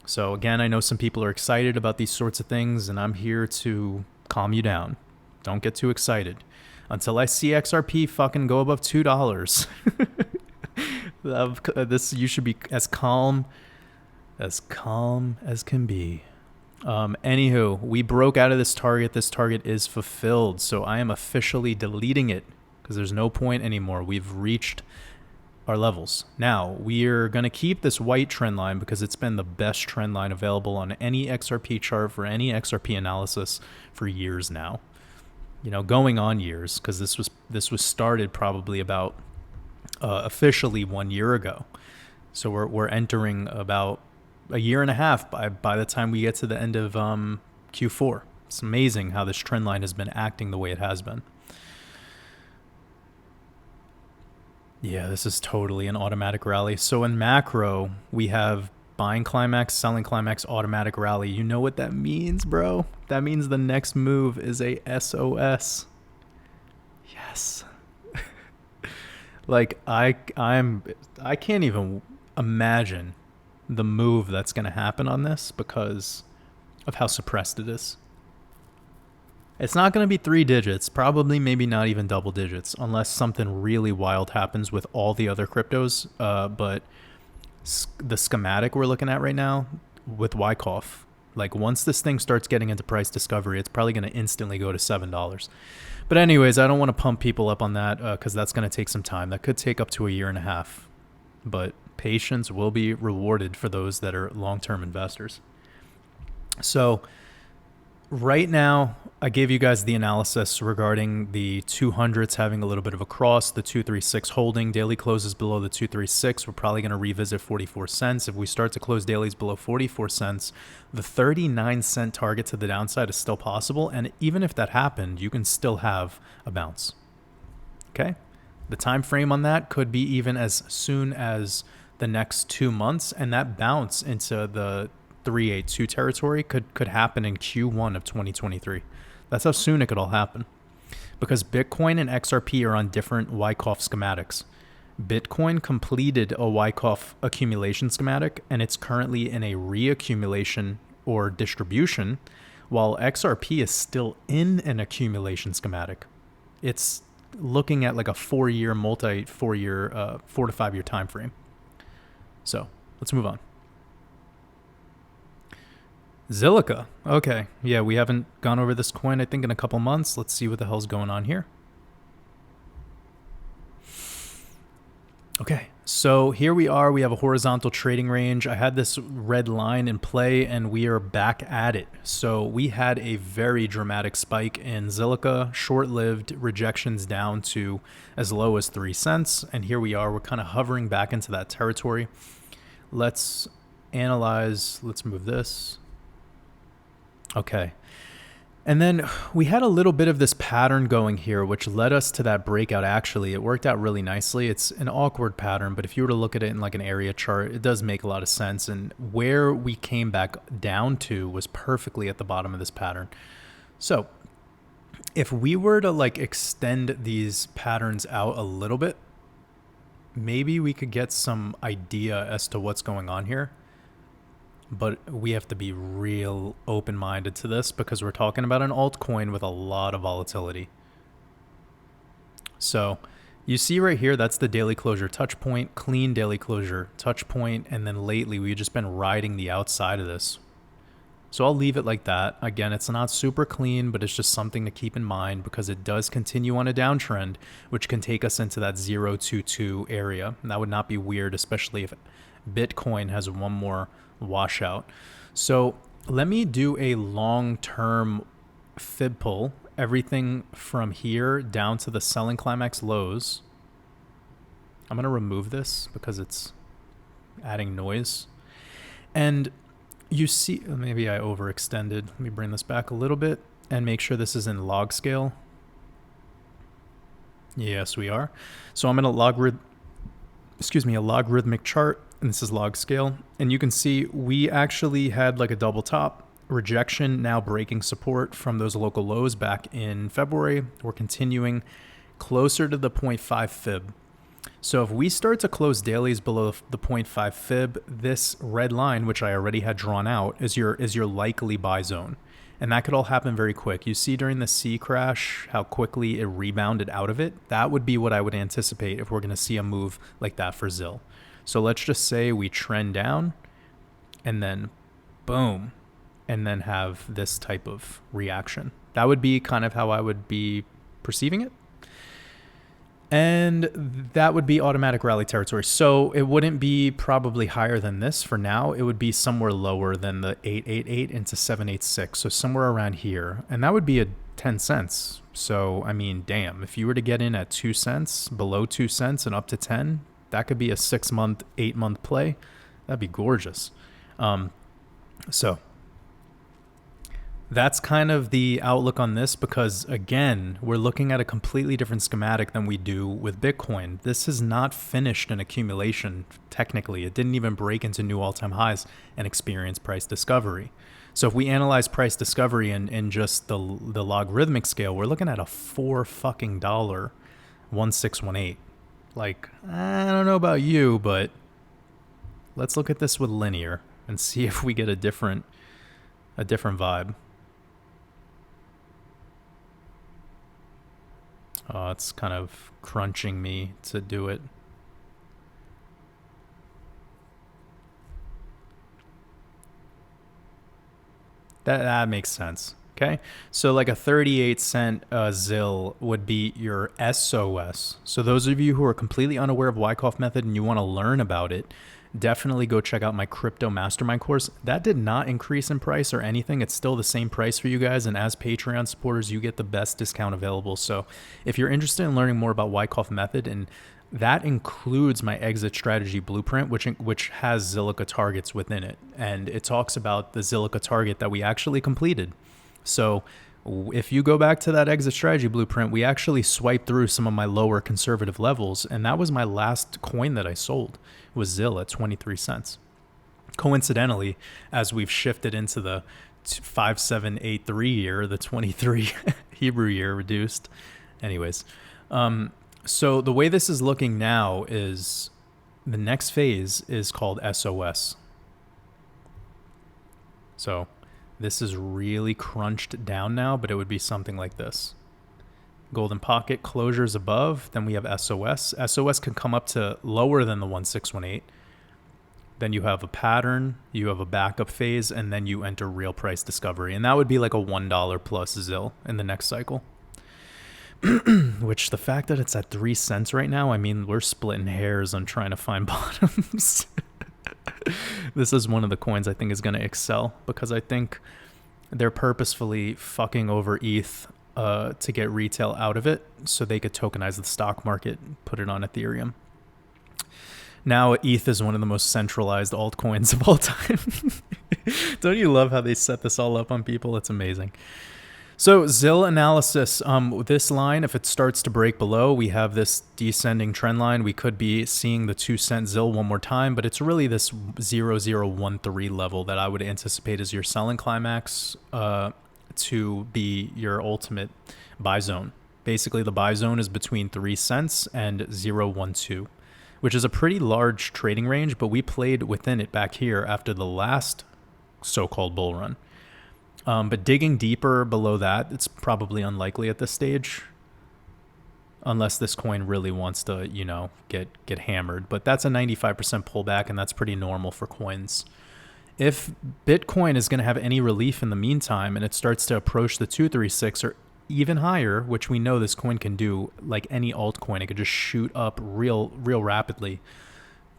So again, I know some people are excited about these sorts of things, and I'm here to calm you down. Don't get too excited. Until I see XRP fucking go above $2. You should be as calm as can be. Anywho, we broke out of this target. This target is fulfilled. So I am officially deleting it because there's no point anymore. We've reached our levels. Now, we're going to keep this white trend line because it's been the best trend line available on any XRP chart for any XRP analysis for years now. going on years, because this was started probably about officially 1 year ago. So we're entering about a year and a half by the time we get to the end of Q4. It's amazing how this trend line has been acting the way it has been. Yeah, this is totally an automatic rally. So in macro, we have buying climax, selling climax, automatic rally. You know what that means, bro? That means the next move is a SOS. Yes. Like I can't even imagine the move that's going to happen on this because of how suppressed it is. It's not going to be 3 digits, probably maybe not even double digits, unless something really wild happens with all the other cryptos. But the schematic we're looking at right now with Wyckoff, like once this thing starts getting into price discovery, it's probably going to instantly go to $7. But anyways, I don't want to pump people up on that because that's going to take some time. That could take up to a year and a half. But patience will be rewarded for those that are long-term investors. So right now, I gave you guys the analysis regarding the 200s having a little bit of a cross, the 236 holding, daily closes below the 236. We're probably going to revisit 44 cents. If we start to close dailies below 44 cents, the 39-cent target to the downside is still possible. And even if that happened, you can still have a bounce. Okay? The time frame on that could be even as soon as the next 2 months, and that bounce into the 382 territory could happen in Q1 of 2023. That's how soon it could all happen. Because Bitcoin and XRP are on different Wyckoff schematics. Bitcoin completed a Wyckoff accumulation schematic, and it's currently in a reaccumulation or distribution, while XRP is still in an accumulation schematic. It's looking at like a 4-year, 4 to 5 year time frame. So let's move on. Zilliqa. Okay. Yeah, we haven't gone over this coin, I think, in a couple months. Let's see what the hell's going on here. Okay. So here we are. We have a horizontal trading range. I had this red line in play, and we are back at it. So we had a very dramatic spike in Zilliqa, short-lived rejections down to as low as 3 cents. And here we are. We're kind of hovering back into that territory. Let's analyze. Let's move this. Okay. And then we had a little bit of this pattern going here, which led us to that breakout. Actually, it worked out really nicely. It's an awkward pattern, but if you were to look at it in like an area chart, it does make a lot of sense. And where we came back down to was perfectly at the bottom of this pattern. So if we were to like extend these patterns out a little bit, maybe we could get some idea as to what's going on here. But we have to be real open-minded to this because we're talking about an altcoin with a lot of volatility. So you see right here, that's the daily closure touch point, clean daily closure touch point, and then lately we've just been riding the outside of this. So I'll leave it like that. Again, it's not super clean, but it's just something to keep in mind because it does continue on a downtrend, which can take us into that 022 area. And that would not be weird, especially if Bitcoin has one more washout. So let me do a long-term fib pull, everything from here down to the selling climax lows. I'm going to remove this because it's adding noise. And you see, maybe I overextended. Let me bring this back a little bit and make sure this is in log scale. Yes, we are. So I'm in a logarithmic chart. And this is log scale. And you can see we actually had like a double top rejection, now breaking support from those local lows back in February. We're continuing closer to the 0.5 fib. So if we start to close dailies below the 0.5 fib, this red line, which I already had drawn out, is your likely buy zone. And that could all happen very quick. You see during the C crash how quickly it rebounded out of it. That would be what I would anticipate if we're going to see a move like that for ZIL. So let's just say we trend down and then boom, and then have this type of reaction. That would be kind of how I would be perceiving it. And that would be automatic rally territory. So it wouldn't be probably higher than this for now. It would be somewhere lower than the 888 into 786. So somewhere around here. And that would be a 10 cents So, I mean, damn, if you were to get in at 2 cents, below 2 cents and up to 10, that could be a 6-month, 8-month play. That'd be gorgeous. So that's kind of the outlook on this, because again, we're looking at a completely different schematic than we do with Bitcoin. This is not finished in accumulation. Technically, it didn't even break into new all-time highs and experience price discovery. So if we analyze price discovery in just the logarithmic scale, we're looking at a $4 1618. Like, I don't know about you, but let's look at this with linear and see if we get a different vibe. It's kind of crunching me to do it. That makes sense. Okay, so like a 38-cent ZIL would be your SOS. So those of you who are completely unaware of Wyckoff method and you want to learn about it, definitely go check out my crypto mastermind course. That did not increase in price or anything. It's still the same price for you guys. And as Patreon supporters, you get the best discount available. So if you're interested in learning more about Wyckoff method, and that includes my exit strategy blueprint, which has Zilliqa targets within it. And it talks about the Zilliqa target that we actually completed. So if you go back to that exit strategy blueprint, we actually swiped through some of my lower conservative levels. And that was my last coin that I sold, was ZIL at 23 cents. Coincidentally, as we've shifted into the 5783 year, the 23 Hebrew year reduced. Anyways, so the way this is looking now is the next phase is called SOS. So this is really crunched down now, but it would be something like this. Golden pocket closures above, then we have SOS. SOS can come up to lower than the 1618. Then you have a pattern, you have a backup phase, and then you enter real price discovery. And that would be like a $1 plus ZIL in the next cycle. Which, the fact that it's at 3 cents right now, I mean, we're splitting hairs on trying to find bottoms. This is one of the coins I think is going to excel, because I think they're purposefully fucking over ETH to get retail out of it so they could tokenize the stock market, put it on Ethereum. Now ETH is one of the most centralized altcoins of all time. Don't you love how they set this all up on people? It's amazing. So ZIL analysis, this line, if it starts to break below, we have this descending trend line. We could be seeing the 2 cent ZIL one more time, but it's really this 0013 level that I would anticipate as your selling climax to be your ultimate buy zone. Basically, the buy zone is between 3 cents and 0.12, which is a pretty large trading range, but we played within it back here after the last so-called bull run. But digging deeper below that, it's probably unlikely at this stage, unless this coin really wants to, you know, get hammered. But that's a 95% pullback, and that's pretty normal for coins. If Bitcoin is going to have any relief in the meantime, and it starts to approach the 236 or even higher, which we know this coin can do, like any altcoin, it could just shoot up real rapidly.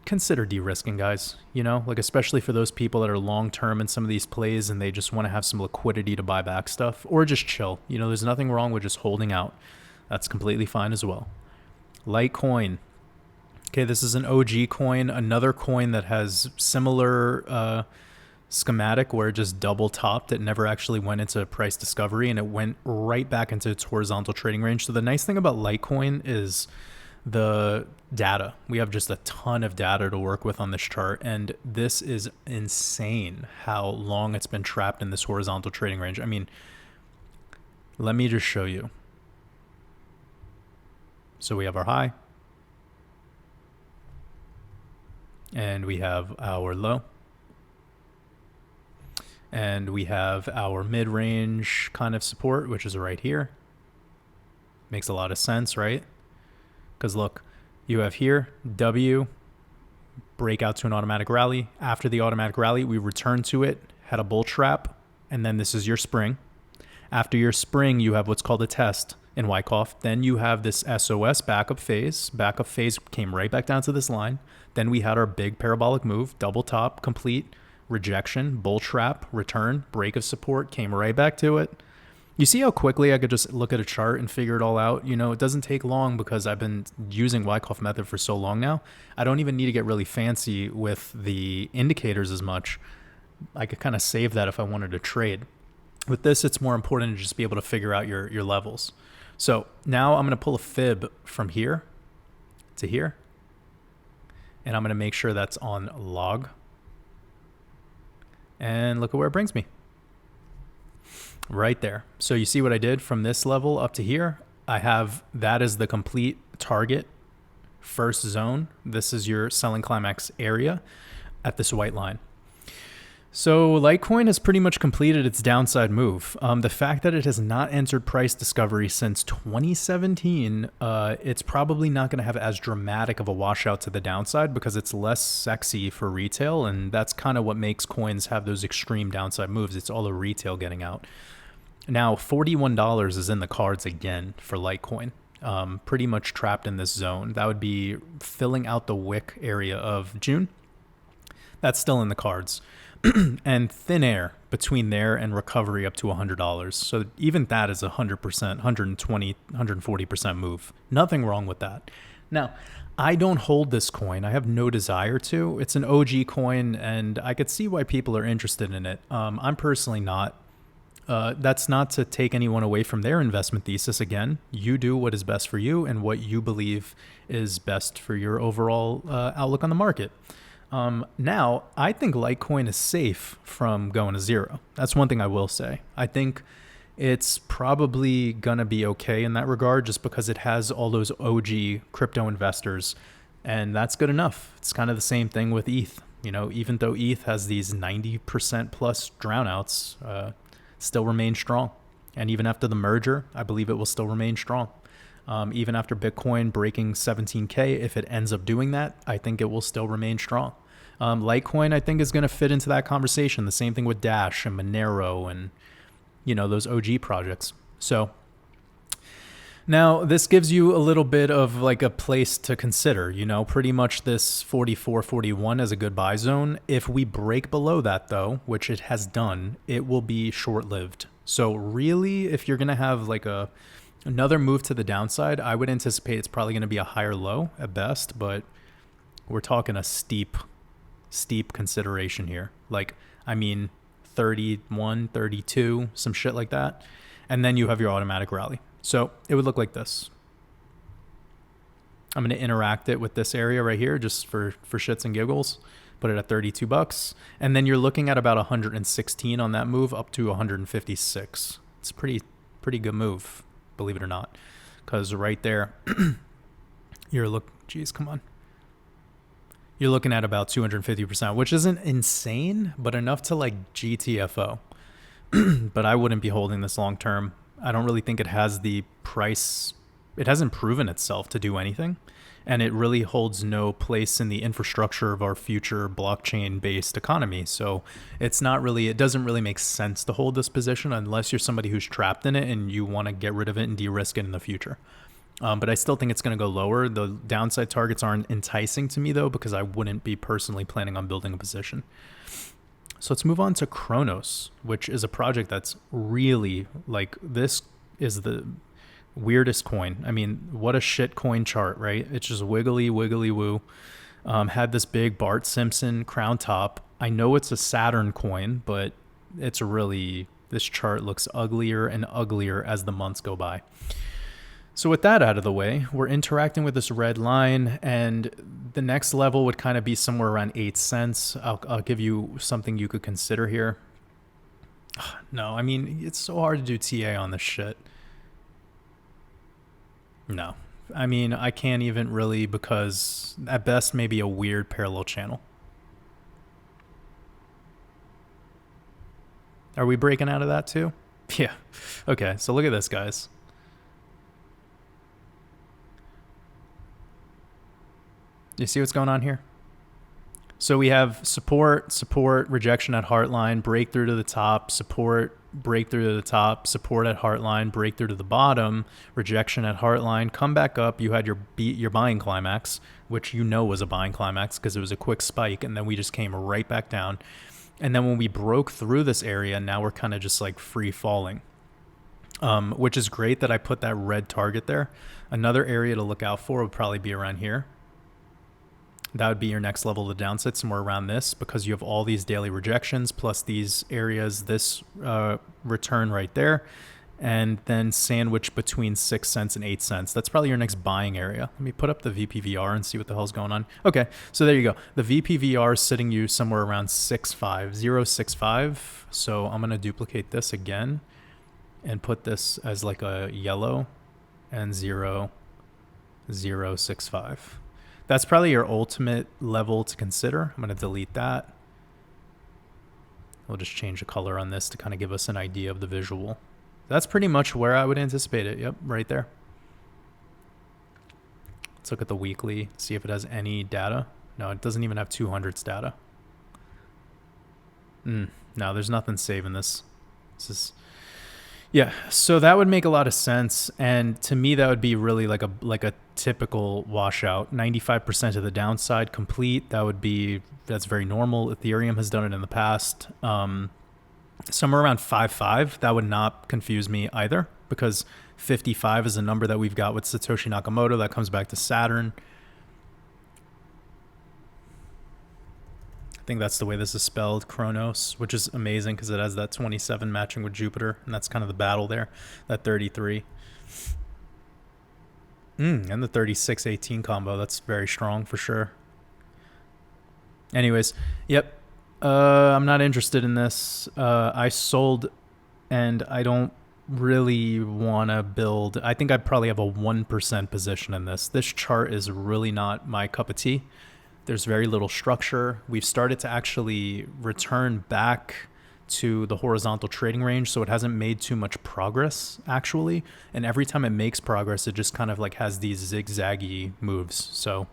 Consider de-risking, guys, you know, like especially for those people that are long-term in some of these plays and they just want to have some liquidity to buy back stuff, or just chill. You know, there's nothing wrong with just holding out. That's completely fine as well. Litecoin. Okay, this is an OG coin, another coin that has similar schematic where it just double topped. It never actually went into price discovery, and it went right back into its horizontal trading range. So the nice thing about Litecoin is the data. We have just a ton of data to work with on this chart, and this is insane how long it's been trapped in this horizontal trading range. I mean, let me just show you. So we have our high, and we have our low, and we have our mid-range kind of support, which is right here. Makes a lot of sense, right? Because look, you have here W, breakout to an automatic rally. After the automatic rally, we return to it, had a bull trap, and then this is your spring. After your spring, you have what's called a test in Wyckoff. Then you have this SOS backup phase. Backup phase came right back down to this line. Then we had our big parabolic move, double top, complete, rejection, bull trap, return, break of support, came right back to it. You see how quickly I could just look at a chart and figure it all out? You know, it doesn't take long because I've been using Wyckoff method for so long now. I don't even need to get really fancy with the indicators as much. I could kind of save that if I wanted to trade. With this, it's more important to just be able to figure out your levels. So now I'm going to pull a fib from here to here. And I'm going to make sure that's on log. And look at where it brings me. Right there. So you see what I did from this level up to here? I have that as the complete target first zone. This is your selling climax area at this white line. So Litecoin has pretty much completed its downside move. The fact that it has not entered price discovery since 2017, it's probably not going to have as dramatic of a washout to the downside because it's less sexy for retail, and that's kind of what makes coins have those extreme downside moves. It's all the retail getting out. Now, $41 is in the cards again for Litecoin. Pretty much trapped in this zone. That would be filling out the wick area of June. That's still in the cards. And thin air between there and recovery up to $100. So even that is 100%, 120, 140% move. Nothing wrong with that. Now, I don't hold this coin. I have no desire to. It's an OG coin, and I could see why people are interested in it. I'm personally not. That's not to take anyone away from their investment thesis. Again, you do what is best for you and what you believe is best for your overall outlook on the market. Now, I think Litecoin is safe from going to zero. That's one thing I will say. I think it's probably going to be okay in that regard just because it has all those OG crypto investors, and that's good enough. It's kind of the same thing with ETH. You know, even though ETH has these 90% plus drownouts, still remain strong. And even after the merger, I believe it will still remain strong. Even after Bitcoin breaking 17K, if it ends up doing that, I think it will still remain strong. Litecoin, I think, is going to fit into that conversation. The same thing with Dash and Monero and, you know, those OG projects. So now this gives you a little bit of like a place to consider, you know, pretty much this 44, 41 as a good buy zone. If we break below that, though, which it has done, it will be short-lived. So really, if you're going to have like another move to the downside, I would anticipate it's probably going to be a higher low at best, but we're talking a steep consideration here. Like, I mean, 31, 32, some shit like that. And then you have your automatic rally. So it would look like this. I'm going to interact it with this area right here just for shits and giggles. Put it at $32. And then you're looking at about 116 on that move up to 156. It's a pretty good move, believe it or not. Because right there, you're looking at about 250%, which isn't insane, but enough to like GTFO. But I wouldn't be holding this long term. I don't really think it has the price. It hasn't proven itself to do anything. And it really holds no place in the infrastructure of our future blockchain-based economy. So it doesn't really make sense to hold this position unless you're somebody who's trapped in it and you want to get rid of it and de-risk it in the future. But I still think it's going to go lower. The downside targets aren't enticing to me, though, because I wouldn't be personally planning on building a position. So let's move on to Kronos, which is a project that's really, like, this is the weirdest coin. I mean, what a shit coin chart, right? It's just wiggly woo. Had this big Bart Simpson crown top. I know it's a Saturn coin, but this chart looks uglier and uglier as the months go by. So with that out of the way, we're interacting with this red line, and the next level would kind of be somewhere around 8 cents. I'll give you something you could consider here. No, I mean, it's so hard to do TA on this shit. No, I mean, I can't even really, because at best maybe a weird parallel channel. Are we breaking out of that too? Yeah. Okay, so look at this, guys. You see what's going on here? So we have support, rejection at heartline, breakthrough to the top, support, breakthrough to the top, support at heartline, breakthrough to the bottom, rejection at heartline, come back up. You had your buying climax, which you know was a buying climax because it was a quick spike, and then we just came right back down. And then when we broke through this area, now we're kind of just like free falling. which is great that I put that red target there. Another area to look out for would probably be around here. That would be your next level of the downside, somewhere around this, because you have all these daily rejections plus these areas, this return right there, and then sandwich between 6 cents and 8 cents. That's probably your next buying area. Let me put up the VPVR and see what the hell's going on. Okay, so there you go. The VPVR is sitting you somewhere around 0.65. So I'm going to duplicate this again and put this as like a yellow and 0.065. That's probably your ultimate level to consider. I'm going to delete that. We'll just change the color on this to kind of give us an idea of the visual. That's pretty much where I would anticipate it. Yep, right there. Let's look at the weekly, see if it has any data. No, it doesn't even have 200s data. No, there's nothing saving this. This is... Yeah, so that would make a lot of sense, and to me that would be really like a typical washout. 95% of the downside complete. That's very normal. Ethereum has done it in the past. Somewhere around 5.5. That would not confuse me either, because 55 is a number that we've got with Satoshi Nakamoto that comes back to Saturn. I think that's the way this is spelled, Kronos, which is amazing because it has that 27 matching with Jupiter, and that's kind of the battle there, that 33. And the 36-18 combo, that's very strong for sure. Anyways, yep, I'm not interested in this. I sold, and I don't really want to build. I think I probably have a 1% position in this. This chart is really not my cup of tea. There's very little structure. We've started to actually return back to the horizontal trading range, so it hasn't made too much progress actually. And every time it makes progress, it just kind of like has these zigzaggy moves. So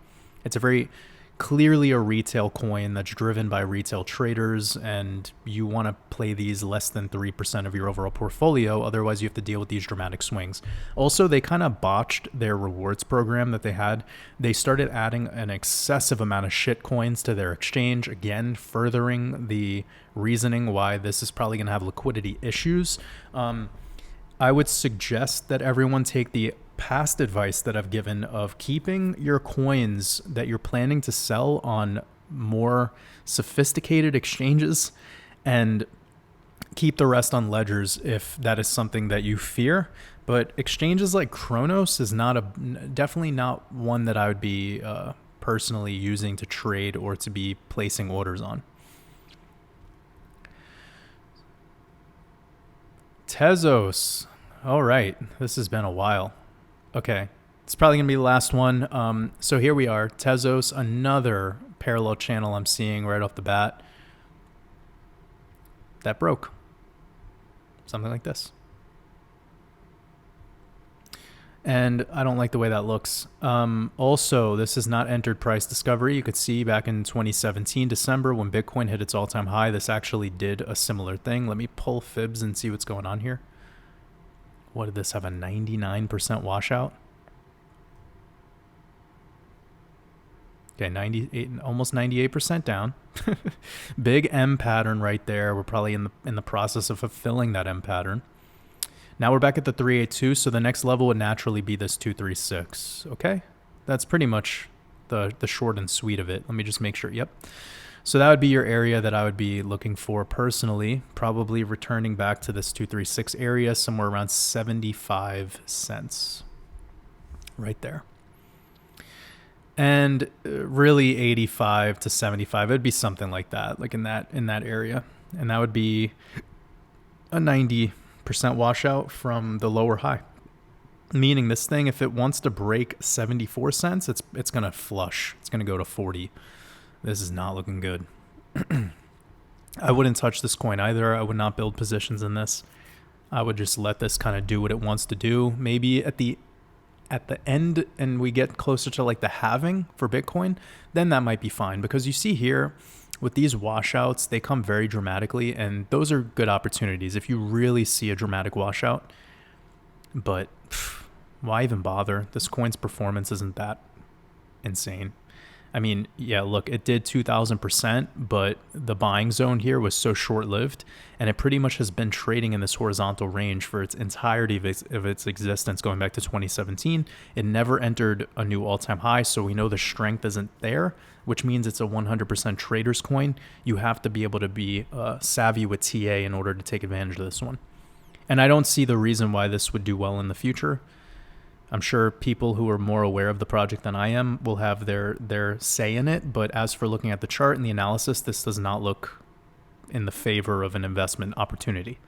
it's a very clearly a retail coin that's driven by retail traders, and you want to play these less than 3% of your overall portfolio. Otherwise, you have to deal with these dramatic swings. Also, they kind of botched their rewards program that they had. They started adding an excessive amount of shit coins to their exchange, again, furthering the reasoning why this is probably going to have liquidity issues. I would suggest that everyone take the past advice that I've given of keeping your coins that you're planning to sell on more sophisticated exchanges, and keep the rest on ledgers if that is something that you fear. But exchanges like Kronos is definitely not one that I would be personally using to trade or to be placing orders on. Tezos. All right, this has been a while. Okay, it's probably going to be the last one. So here we are, Tezos, another parallel channel I'm seeing right off the bat. That broke. Something like this. And I don't like the way that looks. Also, this is not entered price discovery. You could see back in 2017, December, when Bitcoin hit its all-time high, this actually did a similar thing. Let me pull fibs and see what's going on here. What did this have, a 99% washout? Okay, 98, almost 98% down. Big M pattern right there. We're probably in the process of fulfilling that M pattern. Now we're back at the 382, so the next level would naturally be this 236. Okay, that's pretty much the short and sweet of it. Let me just make sure. Yep. So that would be your area that I would be looking for personally, probably returning back to this 236 area, somewhere around 75 cents. Right there. And really 85 to 75, it'd be something like that, like in that area. And that would be a 90% washout from the lower high. Meaning this thing, if it wants to break 74 cents, it's going to flush. It's going to go to 40. This is not looking good. I wouldn't touch this coin either. I would not build positions in this. I would just let this kind of do what it wants to do. Maybe at the end and we get closer to like the halving for Bitcoin, then that might be fine. Because you see here with these washouts, they come very dramatically, and those are good opportunities if you really see a dramatic washout. But why even bother? This coin's performance isn't that insane. I mean, yeah, look, it did 2,000%, but the buying zone here was so short-lived, and it pretty much has been trading in this horizontal range for its entirety of its existence, going back to 2017. It never entered a new all-time high, so we know the strength isn't there, which means it's a 100% trader's coin. You have to be able to be savvy with TA in order to take advantage of this one. And I don't see the reason why this would do well in the future. I'm sure people who are more aware of the project than I am will have their say in it. But as for looking at the chart and the analysis, this does not look in the favor of an investment opportunity.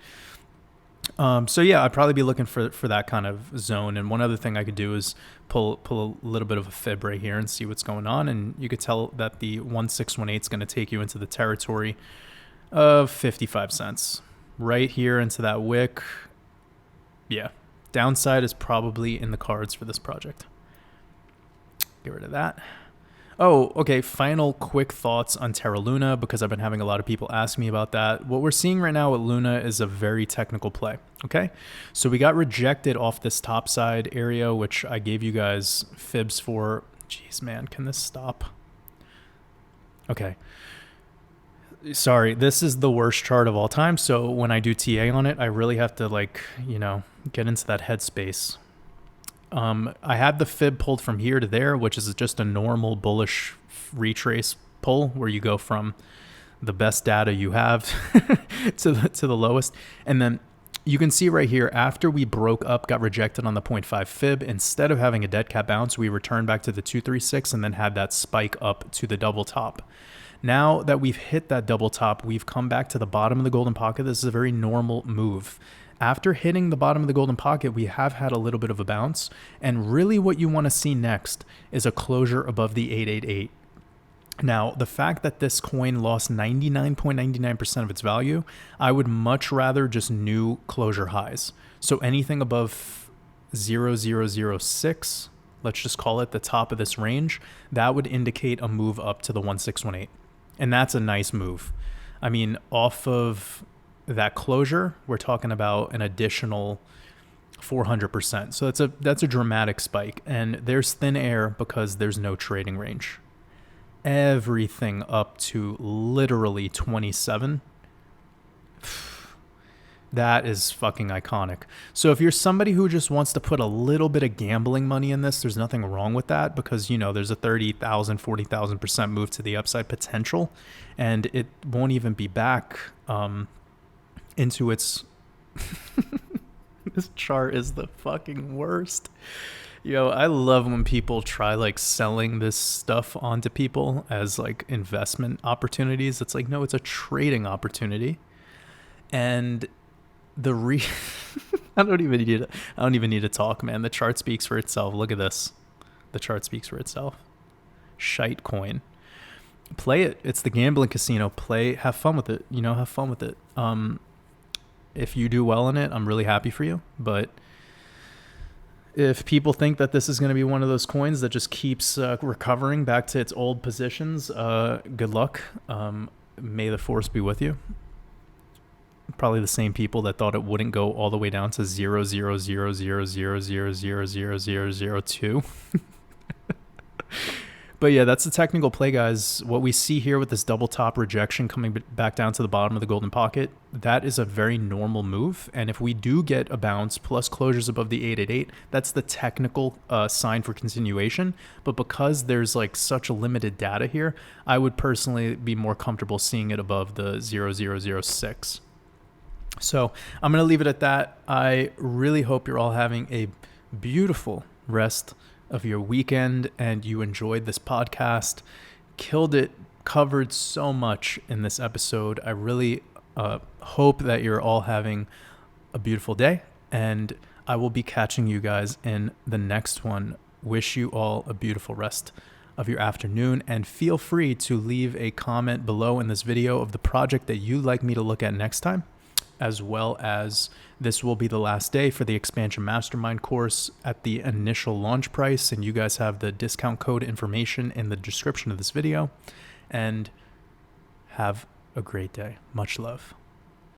So yeah, I'd probably be looking for that kind of zone. And one other thing I could do is pull a little bit of a fib right here and see what's going on. And you could tell that the 1618 is going to take you into the territory of 55 cents. Right here into that wick. Yeah. Downside is probably in the cards for this project. Get rid of that. Oh, okay. Final quick thoughts on Terra Luna, because I've been having a lot of people ask me about that. What we're seeing right now with Luna is a very technical play. Okay. So we got rejected off this top side area, which I gave you guys fibs for. Jeez, man, can this stop? Okay. Sorry, this is the worst chart of all time. So when I do TA on it, I really have to get into that headspace. I had the fib pulled from here to there, which is just a normal bullish retrace pull where you go from the best data you have to the lowest. And then you can see right here, after we broke up, got rejected on the 0.5 fib, instead of having a dead cat bounce, we returned back to the 236 and then had that spike up to the double top. Now that we've hit that double top, we've come back to the bottom of the golden pocket. This is a very normal move. After hitting the bottom of the golden pocket, we have had a little bit of a bounce. And really what you want to see next is a closure above the 888. Now, the fact that this coin lost 99.99% of its value, I would much rather just new closure highs. So anything above 0006, let's just call it the top of this range, that would indicate a move up to the 1618. And that's a nice move. I mean, off of that closure, we're talking about an additional 400%. So that's a dramatic spike. And there's thin air because there's no trading range. Everything up to literally 27. That is fucking iconic. So if you're somebody who just wants to put a little bit of gambling money in this, there's nothing wrong with that, because there's a 30,000, 40,000% move to the upside potential, and it won't even be back into its this chart is the fucking worst. I love when people try selling this stuff onto people as investment opportunities. It's no, it's a trading opportunity. And I don't even need to talk, man. The chart speaks for itself. Look at this. The chart speaks for itself. Shite coin. Play it. It's the gambling casino. Have fun with it. Have fun with it. If you do well in it, I'm really happy for you. But if people think that this is going to be one of those coins that just keeps recovering back to its old positions, good luck. May the force be with you. Probably the same people that thought it wouldn't go all the way down to 0.00000000002. But yeah, that's the technical play, guys. What we see here with this double top rejection coming back down to the bottom of the golden pocket, that is a very normal move. And if we do get a bounce plus closures above the 888, that's the technical sign for continuation. But because there's such a limited data here, I would personally be more comfortable seeing it above the 0006. So I'm going to leave it at that. I really hope you're all having a beautiful rest of your weekend and you enjoyed this podcast. Killed it. Covered so much in this episode. I really hope that you're all having a beautiful day, and I will be catching you guys in the next one. Wish you all a beautiful rest of your afternoon, and feel free to leave a comment below in this video of the project that you'd like me to look at next time, as well as this will be the last day for the Expansion Mastermind course at the initial launch price, and you guys have the discount code information in the description of this video. And have a great day. Much love.